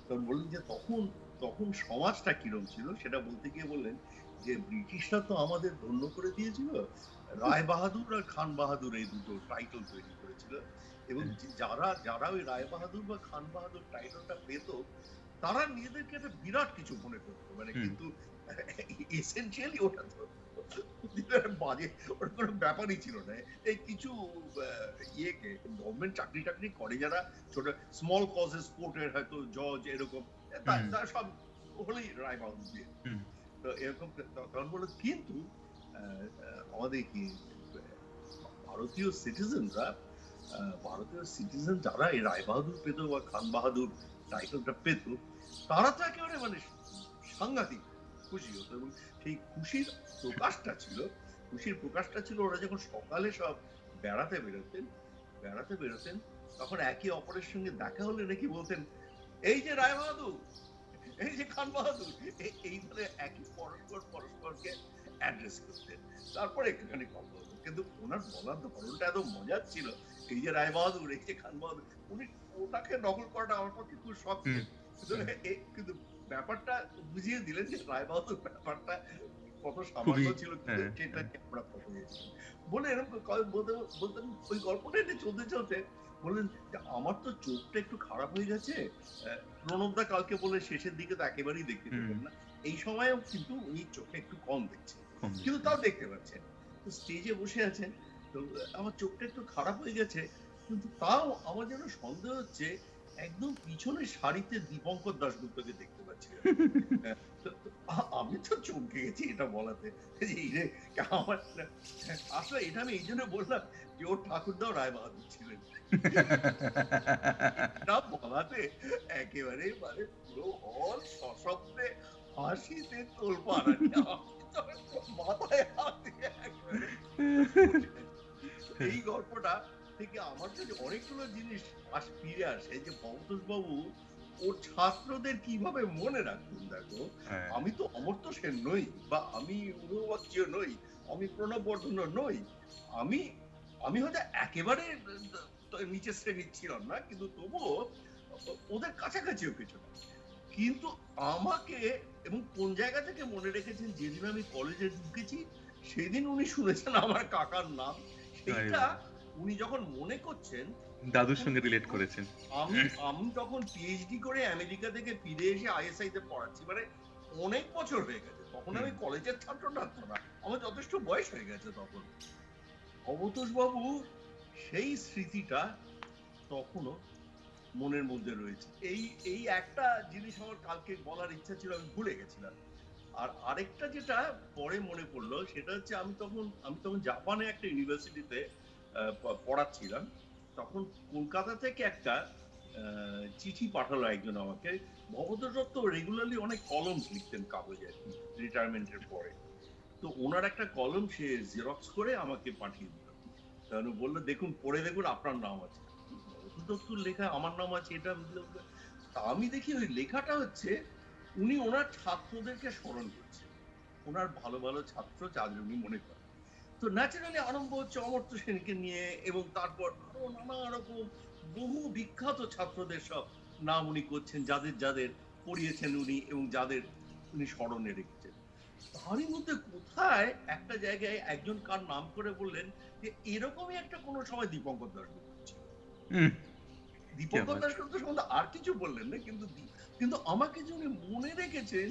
তখন বললেন যে তখন সমাজটা কিরম ছিল, সেটা বলতে গিয়ে বললেন যে ব্রিটিশরা তো আমাদের ধন্য করে দিয়েছিল, রায় বাহাদুর আর খান বাহাদুর এই দুটো টাইটেল তৈরি করেছিল, এবং যারা ওই রায় বাহাদুর বা খান বাহাদুর টাইটেলটা পেত, তারা নিজেদেরকে একটা বিরাট কিছু মনে করতো, মানে কিন্তু এসেনশিয়ালি ওটা তো বাজে, ওর কোনো ব্যাপারই ছিল না। এই কিছু ইয়েকে গভর্নমেন্ট চাকরি করে যারা, ছোট স্মল কজেস, কোর্টের হয়তো জজ এরকম, তারা সব হলেই রায় বাহাদুর দিয়ে। তো এরকম তখন বলে, কিন্তু আমাদের কি ভারতীয় সিটিজেন যারা এই রায় বাহাদুর পেত বা খান বাহাদুর টাইটেলটা পেত, তারা তো একেবারে মানে সাংঘাতিক খুশি হতো। এবং সেই খুশির প্রকাশটা ছিল ওরা যখন সকালে সব বেড়াতে বেরোতেন, তখন একে অপরের সঙ্গে দেখা হলে নাকি বলতেন, এই যে রায় বাহাদুর, এই যে খান বাহাদুর, এই ধরে একই পরস্পরকে অ্যাড্রেস করতেন। তারপরে একটুখানি কথা হতো, কিন্তু ওনার বলার ধরনটা এত মজার ছিল, এই যে রায় বাহাদুর, এই যে খান বাহাদুর, উনি ওটাকে নকল করাটা আমার পক্ষে খুব শখ ছিল। কিন্তু ব্যাপারটা বুঝিয়ে দিলেন যে রায় বাহাদুর ব্যাপারটা কত সামান্য ছিল, কিন্তু সেটাকে আমরা কত নিয়েছিলাম বলে এরকম বলতেন। ওই গল্পটা এটা চলতে বললেন যে আমার তো চোখটা একটু খারাপ হয়ে গেছে, প্রণবদা কালকে বলে শেষের দিকে তো একেবারেই দেখতে পেলেন না, এই সময়ও কিন্তু উনি চোখে একটু কম দেখছেন। কম বেশি। কিন্তু তাও দেখতে পাচ্ছেন। তো স্টেজে বসে আছেন, তো আমার চোখটা একটু খারাপ হয়ে গেছে, কিন্তু তাও আমার যেন সন্দেহ হচ্ছে একদম পিছনের সারিতে দীপঙ্কর দাশগুপ্তকে দেখতে পাচ্ছি আমি। হ্যাঁ, তো আমি তো চমকে গেছি এটা বলাতে যে এই রে আমার আসলে এটা আমি এই জন্য বললাম যে ওর ঠাকুরদাও রায় বাহাদুর ছিলেন। এটা বলাতে একেবারে মানে পুরো হল সশব্দে হাসিতে তোলপাড় আর কি। আমি তো মাথায় হাত দিয়ে একেবারে বসে আছি। তো এই গল্পটা থেকে আমার কাছে অনেকগুলো জিনিস ফিরে আসে যে ভবতোষ বাবু ওর ছাত্রদের কিভাবে মনে রাখতেন। দেখো, হ্যাঁ, আমি তো অমর্ত্য সেন নই, বা আমি অনুবাক্য নই, আমি প্রণব বর্ধন নই, আমি আমি হয়তো একেবারে নিচের শ্রেণীর ছিলাম না, কিন্তু তবুও ওদের কাছাকাছিও কিছু না। কিন্তু আমাকে, এবং কোন জায়গা থেকে মনে রেখেছেন, যেদিন আমি কলেজে ঢুকেছি সেদিন উনি শুনেছেন আমার কাকার নাম। আরে সেইটা বাবা, উনি যখন মনে করছেন দাদুর তখন সঙ্গে রিলেট কিন্তু করেছেন। আমি আমি তখন পিএইচডি করে আমেরিকা থেকে ফিরে এসে আইএসআই তে পড়াচ্ছি, মানে অনেক বছর হয়ে গেছে। তখন আমি কলেজের ছাত্র টাত্র না, আমার যথেষ্ট বয়স হয়ে গেছে তখন। অবতোষ বাবু সেই স্মৃতিটা তখনো মনের মধ্যে রয়েছে। এই এই একটা জিনিস আমার কালকে বলার ইচ্ছা ছিল, আমি ভুলে গেছিলাম। আর আরেকটা যেটা পরে মনে পড়লো সেটা হচ্ছে আমি তখন জাপানে একটা ইউনিভার্সিটিতে পড়াচ্ছিলাম। তখন কলকাতা থেকে একটা চিঠি পাঠালো একজন আমাকে। ভবতোষ দত্ত রেগুলারলি অনেক কলমস লিখতেন কাগজে রিটায়ারমেন্টের পরে। তো ওনার একটা কলম সে জেরক্স করে আমাকে পাঠিয়ে দিল। তাহলে বললো, দেখুন, পড়ে দেখুন, আপনার নাম আছে। ভবতোষ দত্তর লেখা আমার নাম আছে, এটা তা আমি দেখি ওই লেখাটা হচ্ছে উনি ওনার ছাত্রদেরকে স্মরণ করছেন, ওনার ভালো ভালো ছাত্র যাদের উনি মনে করেন। তো ন্যাচারালি আরম্ভ হচ্ছে অমর্ত্য সেনকে নিয়ে, এবং তারপর আরো নানা রকম বহু বিখ্যাত ছাত্রদের সব নাম উনি করছেন, যাদের যাদের পড়িয়েছেন উনি এবং যাদের উনি স্মরণে রেখেছেন। তারই মধ্যে কোথায় একটা জায়গায় একজন কার নাম করে বললেন যে এরকমই একটা কোনো সময় দীপঙ্কর দাশগুপ্ত ছিল। কি দীপঙ্কর আবার দাশগুপ্ত সম্বন্ধে আর কিছু বললেন না, কিন্তু কিন্তু আমাকে যে উনি মনে রেখেছেন,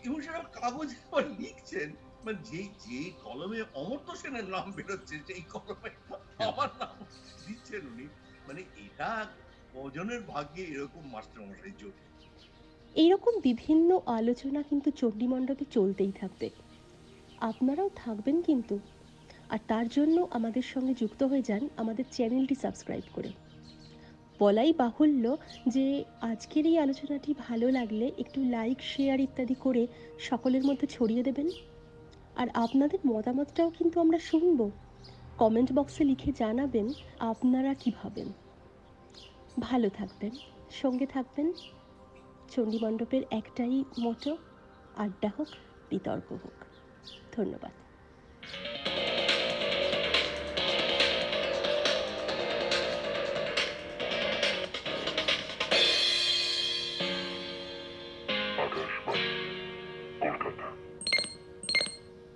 এবং সেটা কাগজে আবার লিখছেন, মানে যে কলমে অমর্ত্য সেনের নাম বেরোচ্ছে সেই কলমে কি আবার আমার নাম দিচ্ছেন উনি। মানে এটা কজনের ভাগ্যে এরকম মাস্টারমশাই জোটে। এইরকম বিভিন্ন আলোচনা কিন্তু চণ্ডীমণ্ডপে চলতেই থাকবে, আপনারাও থাকবেন কিন্তু। আর তার জন্য আমাদের সঙ্গে যুক্ত হয়ে যান আমাদের চ্যানেলটি সাবস্ক্রাইব করে। বলাই বাহুল্য যে আজকের এই আলোচনাটি ভালো লাগলে একটু লাইক, শেয়ার ইত্যাদি করে সকলের মধ্যে ছড়িয়ে দেবেন। আর আপনাদের মতামতটাও কিন্তু আমরা শুনব। কমেন্ট বক্সে লিখে জানাবেন আপনারা কী ভাবেন। ভালো থাকবেন, সঙ্গে থাকবেন। চণ্ডীমণ্ডপের একটাই মোটো, আড্ডা হোক, বিতর্ক হোক। ধন্যবাদ।